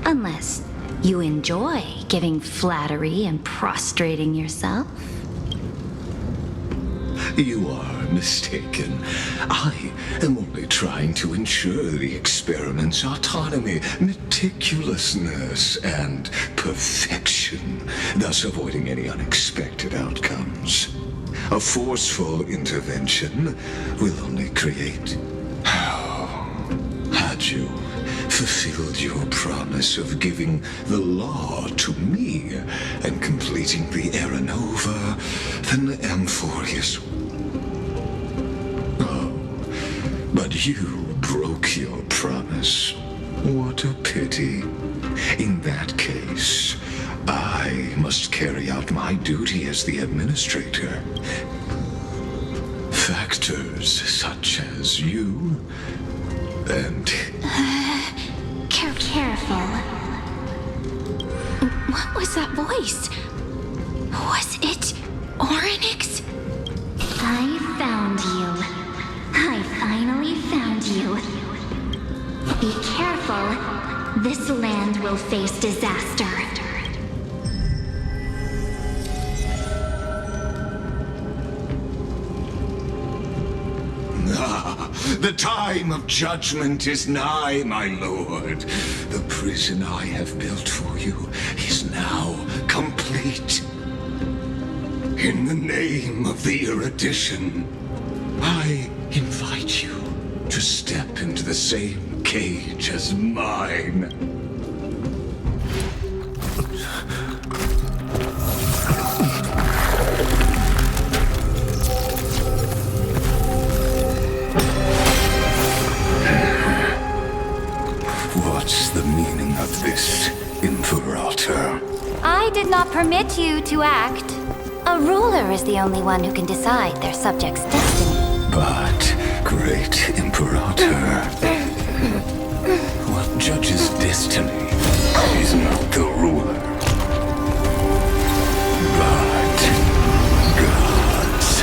[SPEAKER 3] Unless you enjoy giving flattery and prostrating yourself.
[SPEAKER 14] You are mistaken. I am only trying to ensure the experiment's autonomy, meticulousness, and perfection, thus avoiding any unexpected outcomes. A forceful intervention will only create... Had you fulfilled your promise of giving the law to me and completing the Era Nova, then Amphorius... Oh, but you broke your promise. What a pity. In that case, I must carry out my duty as the administrator. Factors such as you and...
[SPEAKER 1] Careful. What was that voice? Was it Oryx?
[SPEAKER 3] I found you. I finally found you. Be careful. This land will face disaster.
[SPEAKER 14] The time of judgment is nigh, my lord. The prison I have built for you is now complete. In the name of the erudition, I invite you to step into the same cage as mine. What's the meaning of this, Imperator?
[SPEAKER 3] I did not permit you to act. A ruler is the only one who can decide their subject's destiny.
[SPEAKER 14] But, great Imperator, what judges destiny is not the ruler, but gods.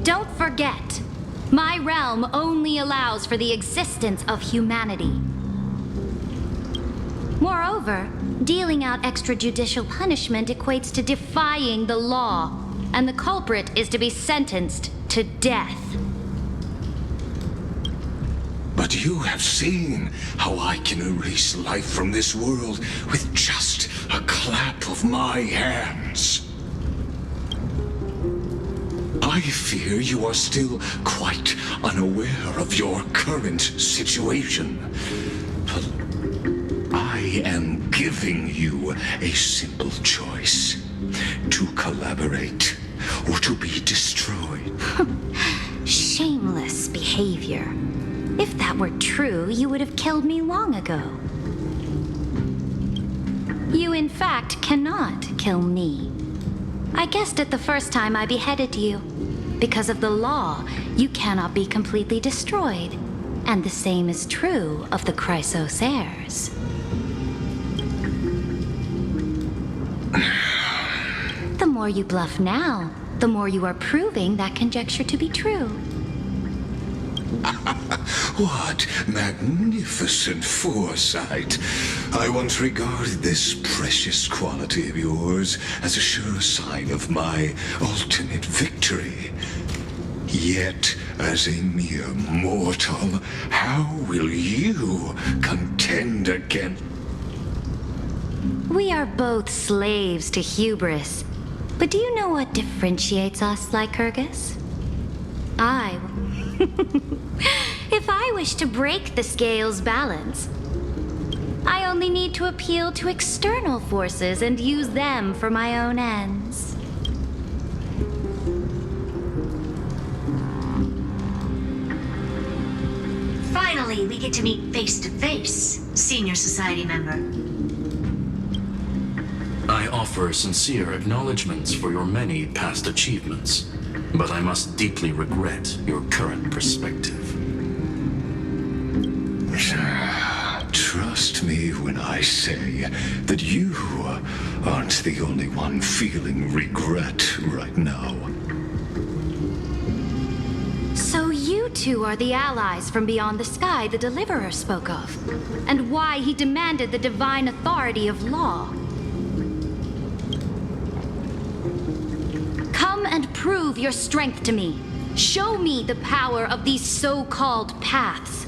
[SPEAKER 3] Don't forget, my realm only allows for the existence of humanity. Moreover, dealing out extrajudicial punishment equates to defying the law, and the culprit is to be sentenced to death.
[SPEAKER 14] But you have seen how I can erase life from this world with just a clap of my hands. I fear you are still quite unaware of your current situation. But I am giving you a simple choice: to collaborate or to be destroyed.
[SPEAKER 3] Shameless behavior. If that were true, you would have killed me long ago. You, in fact, cannot kill me. I guessed it the first time I beheaded you. Because of the law, you cannot be completely destroyed. And the same is true of the Chrysos heirs. The more you bluff now, the more you are proving that conjecture to be true.
[SPEAKER 14] What magnificent foresight. I once regarded this precious quality of yours as a sure sign of my ultimate victory. Yet, as a mere mortal, how will you contend against...
[SPEAKER 3] We are both slaves to hubris. But do you know what differentiates us, Lycurgus? If I wish to break the scale's balance, I only need to appeal to external forces and use them for my own ends.
[SPEAKER 13] Finally, we get to meet face to face, Senior Society member.
[SPEAKER 4] I offer sincere acknowledgments for your many past achievements, but I must deeply regret your current perspective.
[SPEAKER 14] Trust me when I say that you aren't the only one feeling regret right now.
[SPEAKER 3] So you two are the allies from beyond the sky the Deliverer spoke of, and why he demanded the divine authority of law. Come and prove your strength to me. Show me the power of these so-called paths.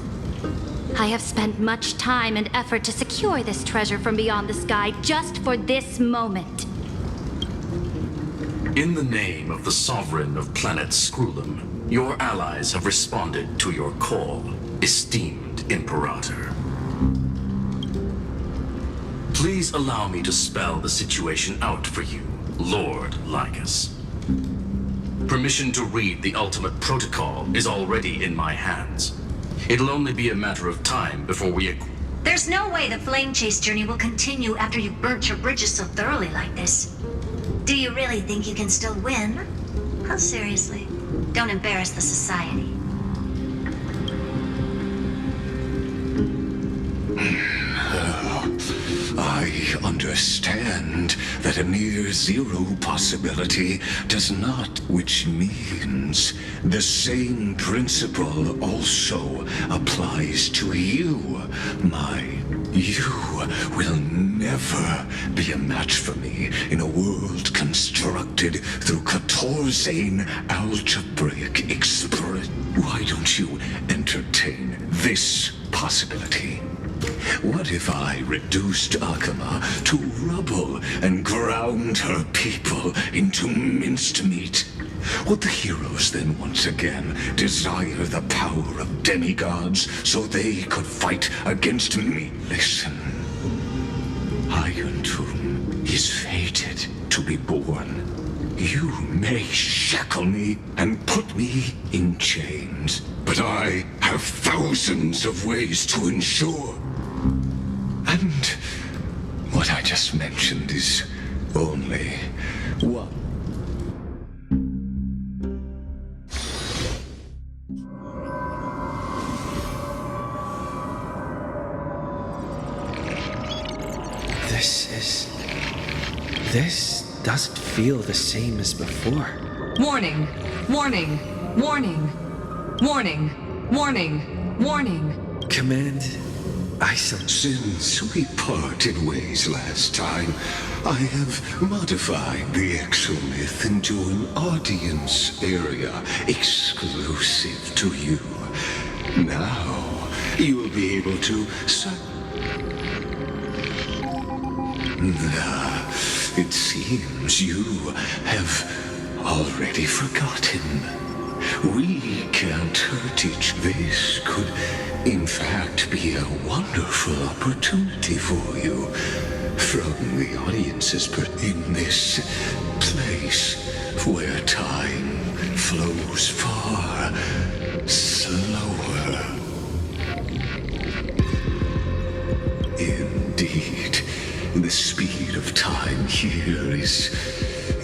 [SPEAKER 3] I have spent much time and effort to secure this treasure from beyond the sky just for this moment.
[SPEAKER 4] In the name of the Sovereign of planet Sebelum, your allies have responded to your call, esteemed Imperator. Please allow me to spell the situation out for you, Lord Lycus. Permission to read the ultimate protocol is already in my hands. It'll only be a matter of time before we...
[SPEAKER 13] There's no way the flame chase journey will continue after you've burnt your bridges so thoroughly like this. Do you really think you can still win? How seriously? Don't embarrass the society.
[SPEAKER 14] I understand that a near zero possibility does not, which means the same principle also applies to you. You will never be a match for me in a world constructed through Katorzane algebraic express. Why don't you entertain this possibility? What if I reduced Akama to rubble and ground her people into minced meat? Would the heroes then once again desire the power of demigods so they could fight against me? Listen, Iron Tomb is fated to be born. You may shackle me and put me in chains, but I have thousands of ways to ensure. And what I just mentioned is only one.
[SPEAKER 15] This doesn't feel the same as before.
[SPEAKER 7] Warning! Warning! Warning! Warning! Warning! Warning!
[SPEAKER 15] Command isolate.
[SPEAKER 14] Since we parted ways last time, I have modified the exomyth into an audience area exclusive to you. Now, you will be able to it seems you have already forgotten. We can't hurt each. This could, in fact, be a wonderful opportunity for you. From the audience's in this place where time flows far slower. Indeed, the speed of time here is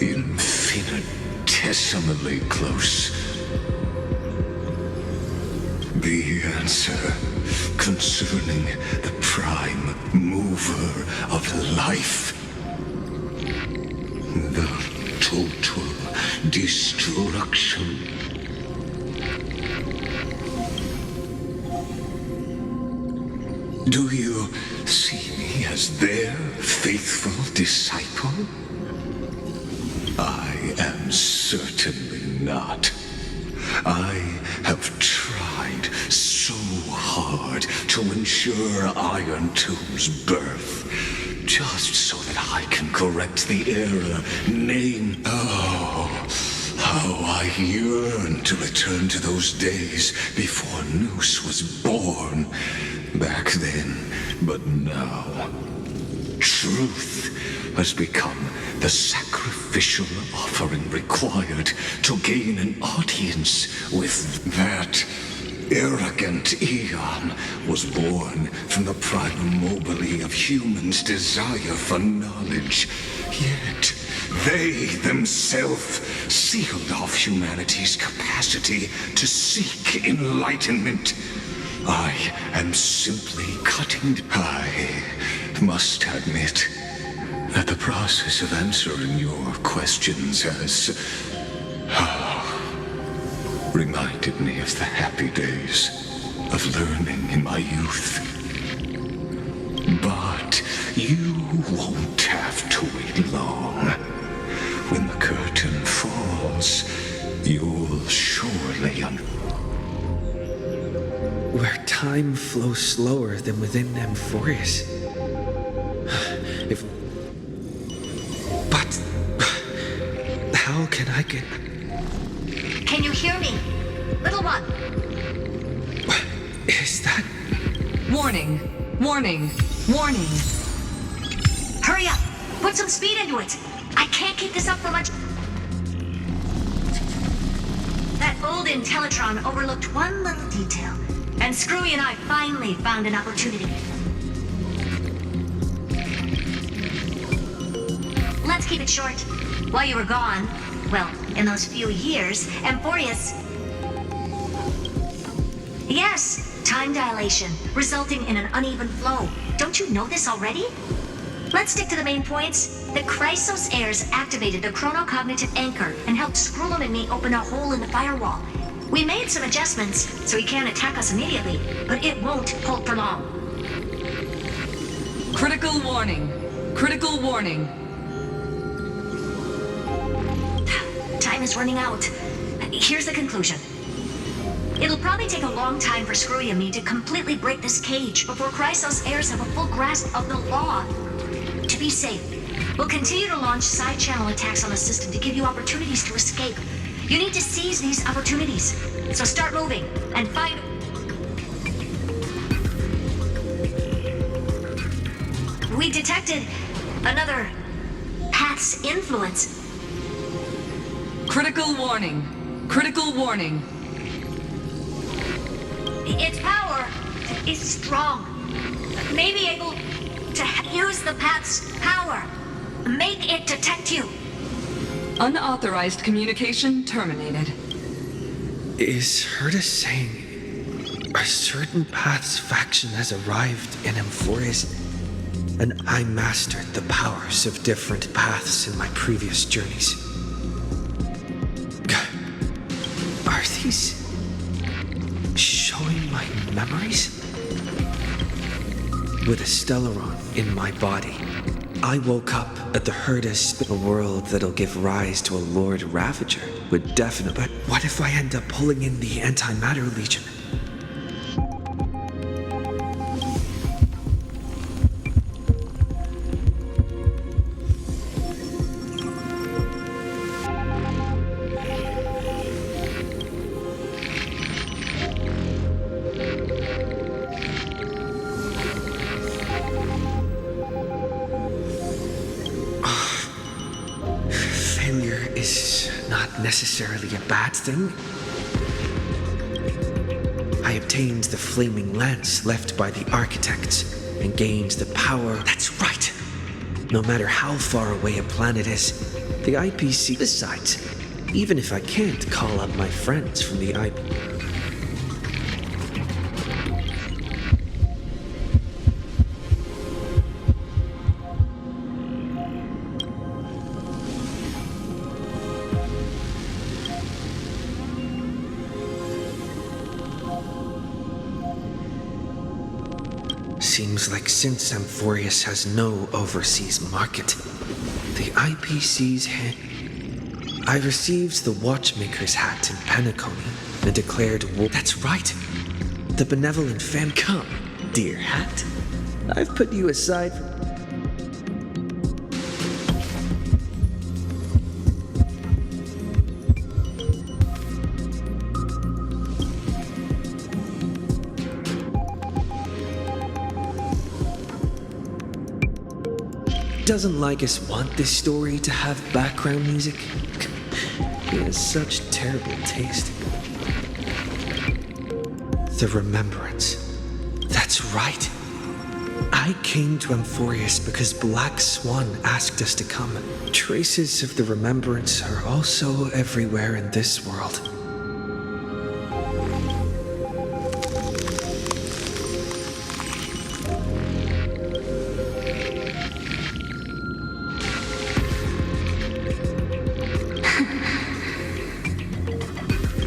[SPEAKER 14] infinitesimally close. The answer concerning the prime mover of life. The total destruction. Do you see me as their faithful disciple? I am certainly not. I have tried so hard to ensure Iron Tomb's birth, just so that I can correct the error. Name. Oh, how I yearn to return to those days before Noose was born. Back then, but now. Truth has become the sacrificial offering required to gain an audience with that. Arrogant Eon was born from the primobile of humans' desire for knowledge. Yet, they themselves sealed off humanity's capacity to seek enlightenment. I am simply cutting. I must admit that the process of answering your questions has reminded me of the happy days of learning in my youth. But you won't have to wait long. When the curtain falls, you'll surely
[SPEAKER 15] Where time flows slower than within Amphorius. But how can I get...
[SPEAKER 13] Can you hear me? Little one.
[SPEAKER 15] Is that...
[SPEAKER 7] Warning. Warning. Warning.
[SPEAKER 13] Hurry up. Put some speed into it. I can't keep this up for much. That old Intellitron overlooked one little detail, and Screwy and I finally found an opportunity. Let's keep it short. While you were gone, well, in those few years, Amphorius... Yes, time dilation, resulting in an uneven flow. Don't you know this already? Let's stick to the main points. The Chrysos heirs activated the chronocognitive anchor and helped Sebelum and me open a hole in the firewall. We made some adjustments, so he can't attack us immediately, but it won't hold for long.
[SPEAKER 7] Critical warning. Critical warning.
[SPEAKER 13] Time is running out. Here's the conclusion. It'll probably take a long time for Screwy and me to completely break this cage before Chrysos heirs have a full grasp of the law. To be safe, we'll continue to launch side-channel attacks on the system to give you opportunities to escape. You need to seize these opportunities. So start moving and find... We detected another path's influence.
[SPEAKER 7] Critical warning. Critical warning.
[SPEAKER 13] Its power is strong. May be able to use the path's power. Make it detect you.
[SPEAKER 7] Unauthorized communication terminated.
[SPEAKER 15] Is Herta saying a certain path's faction has arrived in Amphorius, and I mastered the powers of different paths in my previous journeys? Are these showing my memories? With a Stellaron in my body, I woke up at the Herta, a world that'll give rise to a Lord Ravager would definitely... But what if I end up pulling in the Antimatter Legion? Necessarily a bad thing. I obtained the flaming lance left by the architects and gained the power. That's right. No matter how far away a planet is, the IPC. Besides, even if I can't call up my friends from the IP. Seems like since Amphorius has no overseas market, the IPC's hand... I received the Watchmaker's hat in Penacony and declared war. That's right! The benevolent fam... Come, dear hat. I've put you aside for... Doesn't Lycus want this story to have background music? He has such terrible taste. The Remembrance. That's right. I came to Amphorius because Black Swan asked us to come. Traces of the Remembrance are also everywhere in this world.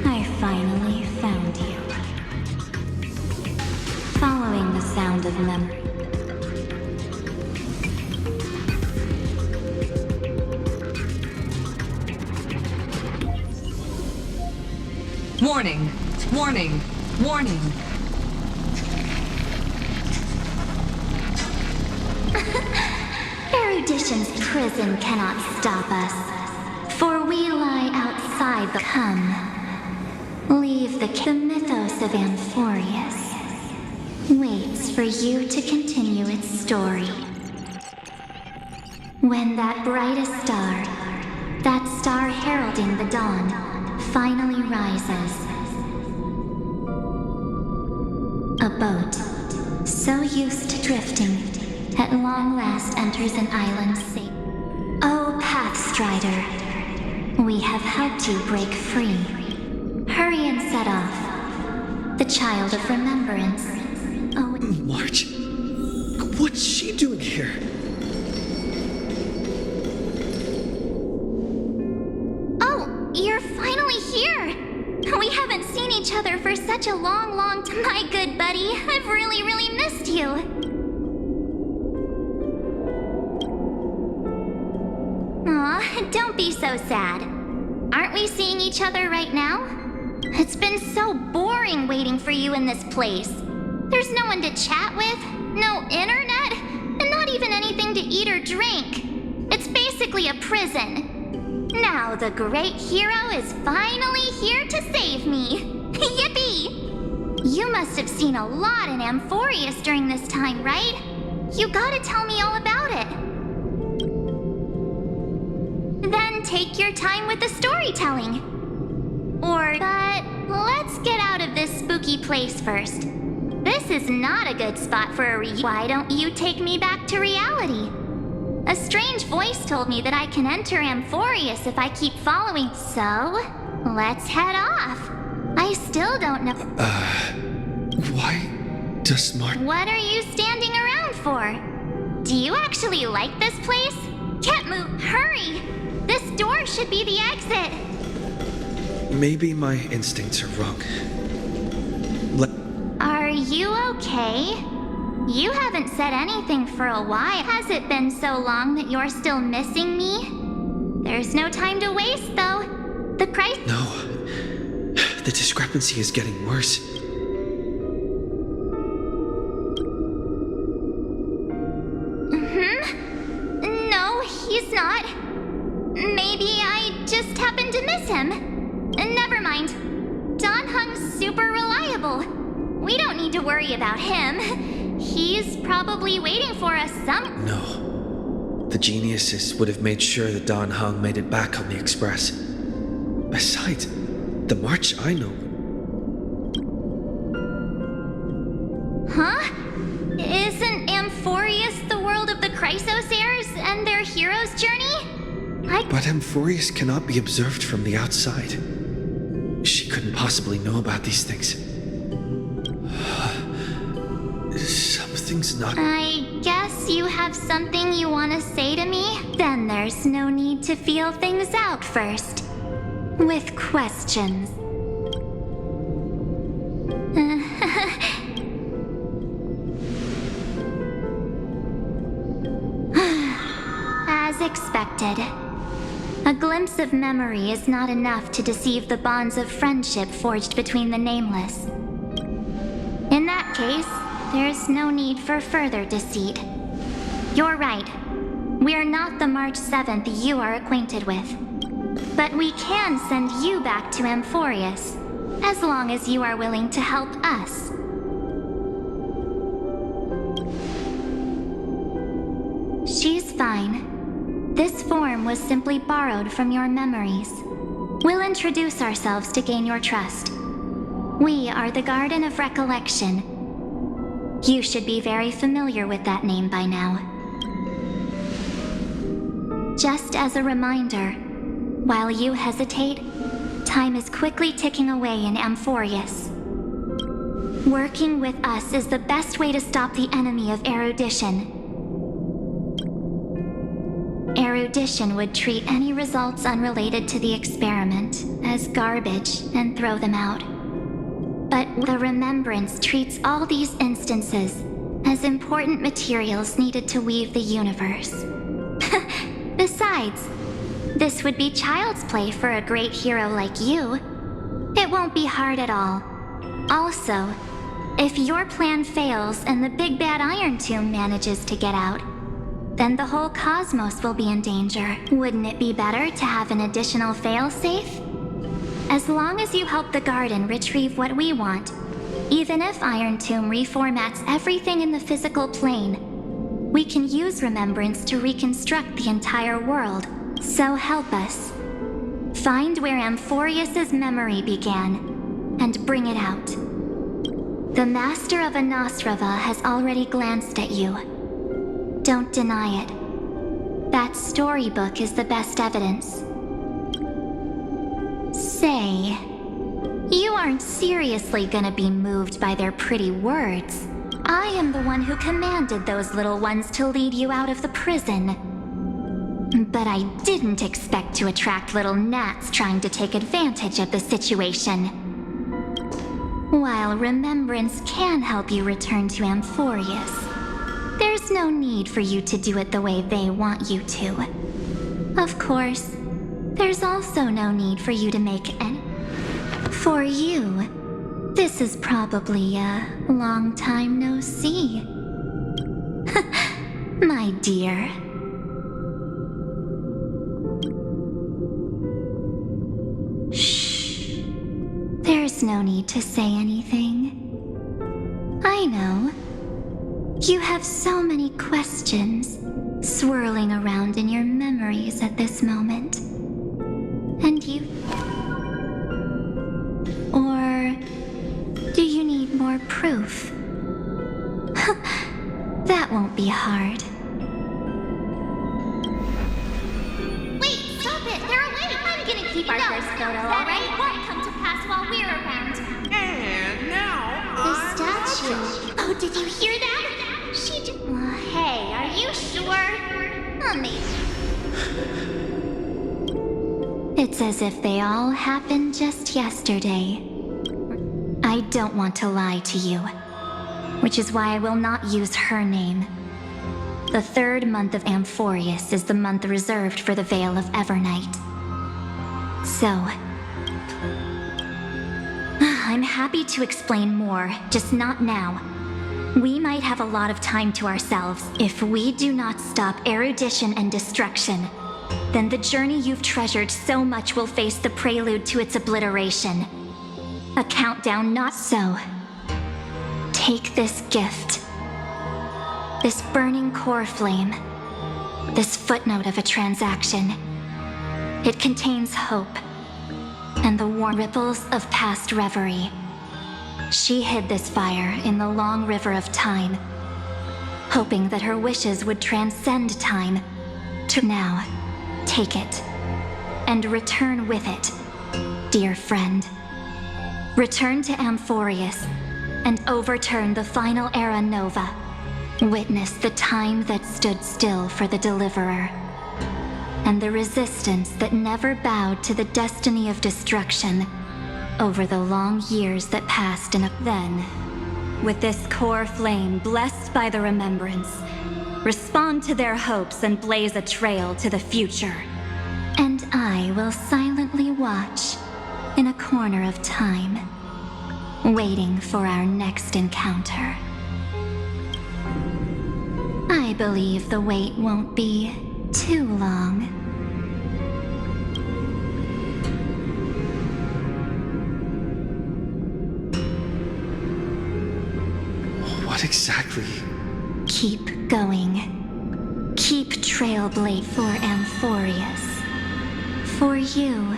[SPEAKER 3] I finally found you. Following the sound of memory.
[SPEAKER 7] Warning! Warning! Warning!
[SPEAKER 3] Erudition's prison cannot stop us, for we lie outside the come. Leave the mythos of Amphorius waits for you to continue its story. When that brightest star, that star heralding the dawn, finally rises. A boat, so used to drifting, at long last enters an island safe. Oh, Pathstrider, we have helped you break free. Hurry and set off. The child of remembrance. Oh,
[SPEAKER 15] March? What's she doing here?
[SPEAKER 3] Oh, you're finally here! We haven't seen each other for such a long, long time. My good buddy, I've really missed you. Aw, don't be so sad. Aren't we seeing each other right now? It's been so boring waiting for you in this place. There's no one to chat with, no internet, and not even anything to eat or drink. It's basically a prison. Now the great hero is finally here to save me. Yippee! You must have seen a lot in Amphorius during this time, right? You gotta tell me all about it. Then take your time with the storytelling. But let's get out of this spooky place first. This is not a good spot for a Why don't you take me back to reality? A strange voice told me that I can enter Amphorius if I keep following. So, let's head off. I still don't know.
[SPEAKER 15] Why does
[SPEAKER 3] What are you standing around for? Do you actually like this place? Can't move. Hurry! This door should be the exit.
[SPEAKER 15] Maybe my instincts are wrong.
[SPEAKER 3] Are you okay? You haven't said anything for a while. Has it been so long that you're still missing me? There's no time to waste, though. The crisis.
[SPEAKER 15] No. The discrepancy is getting worse.
[SPEAKER 3] No, he's not. Maybe I just happened to miss him. Never mind. Don Hung's super reliable. We don't need to worry about him. He's probably waiting for us
[SPEAKER 15] No. The geniuses would have made sure that Don Hung made it back on the express. Besides, the March I know.
[SPEAKER 3] Huh? Isn't Amphorius the world of the Chrysosairs and their hero's journey?
[SPEAKER 15] But Amphorius cannot be observed from the outside. She couldn't possibly know about these things. Something's not...
[SPEAKER 3] I guess you have something you want to say to me? Then there's no need to feel things out first. With questions. As expected. A glimpse of memory is not enough to deceive the bonds of friendship forged between the nameless. In that case, there's no need for further deceit. You're right. We're not the March 7th you are acquainted with. But we can send you back to Amphorius, as long as you are willing to help us. She's fine. This form was simply borrowed from your memories. We'll introduce ourselves to gain your trust. We are the Garden of Recollection. You should be very familiar with that name by now. Just as a reminder, while you hesitate, time is quickly ticking away in Amphorius. Working with us is the best way to stop the enemy of erudition. Erudition would treat any results unrelated to the experiment as garbage and throw them out. But the Remembrance treats all these instances as important materials needed to weave the universe. Besides, this would be child's play for a great hero like you. It won't be hard at all. Also, if your plan fails and the big bad Iron Tomb manages to get out, then the whole cosmos will be in danger. Wouldn't it be better to have an additional failsafe? As long as you help the Garden retrieve what we want, even if Iron Tomb reformats everything in the physical plane, we can use Remembrance to reconstruct the entire world. So help us. Find where Amphorius's memory began, and bring it out. The Master of Anosrava has already glanced at you. Don't deny it. That storybook is the best evidence. Say, you aren't seriously gonna be moved by their pretty words. I am the one who commanded those little ones to lead you out of the prison. But I didn't expect to attract little gnats trying to take advantage of the situation. While Remembrance can help you return to Amphorius, there's no need for you to do it the way they want you to. Of course, there's also no need for you to make any. For you, this is probably a long time no see. My dear. Shh. There's no need to say anything. I know. You have so many questions swirling around in your memories at this moment. And you... Or do you need more proof? That won't be hard.
[SPEAKER 1] Wait, stop it! They're away! I'm gonna keep our first photo, alright? It won't come to pass while we're around.
[SPEAKER 16] And now
[SPEAKER 1] The statue. Oh, did you hear that? She just... hey, are you sure? Maybe.
[SPEAKER 3] It's as if they all happened just yesterday. I don't want to lie to you, which is why I will not use her name. The third month of Amphorius is the month reserved for the Veil of Evernight. So, I'm happy to explain more, just not now. We might have a lot of time to ourselves. If we do not stop erudition and destruction, then the journey you've treasured so much will face the prelude to its obliteration. A countdown not so. Take this gift. This burning core flame. This footnote of a transaction. It contains hope and the warm ripples of past reverie. She hid this fire in the long river of time, hoping that her wishes would transcend time. To now, take it, and return with it, dear friend. Return to Amphorius, and overturn the final era Nova. Witness the time that stood still for the Deliverer, and the resistance that never bowed to the destiny of destruction over the long years that passed in a... Then, with this core flame blessed by the Remembrance, respond to their hopes and blaze a trail to the future. And I will silently watch in a corner of time, waiting for our next encounter. I believe the wait won't be too long.
[SPEAKER 15] What exactly?
[SPEAKER 3] Keep going. Keep Trailblade for Amphorius. For you.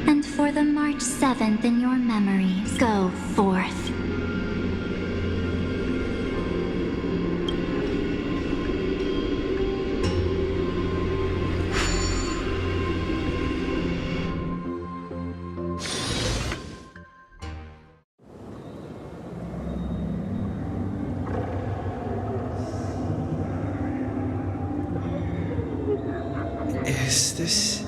[SPEAKER 3] And for the March 7th in your memories. Go forth.
[SPEAKER 15] Is this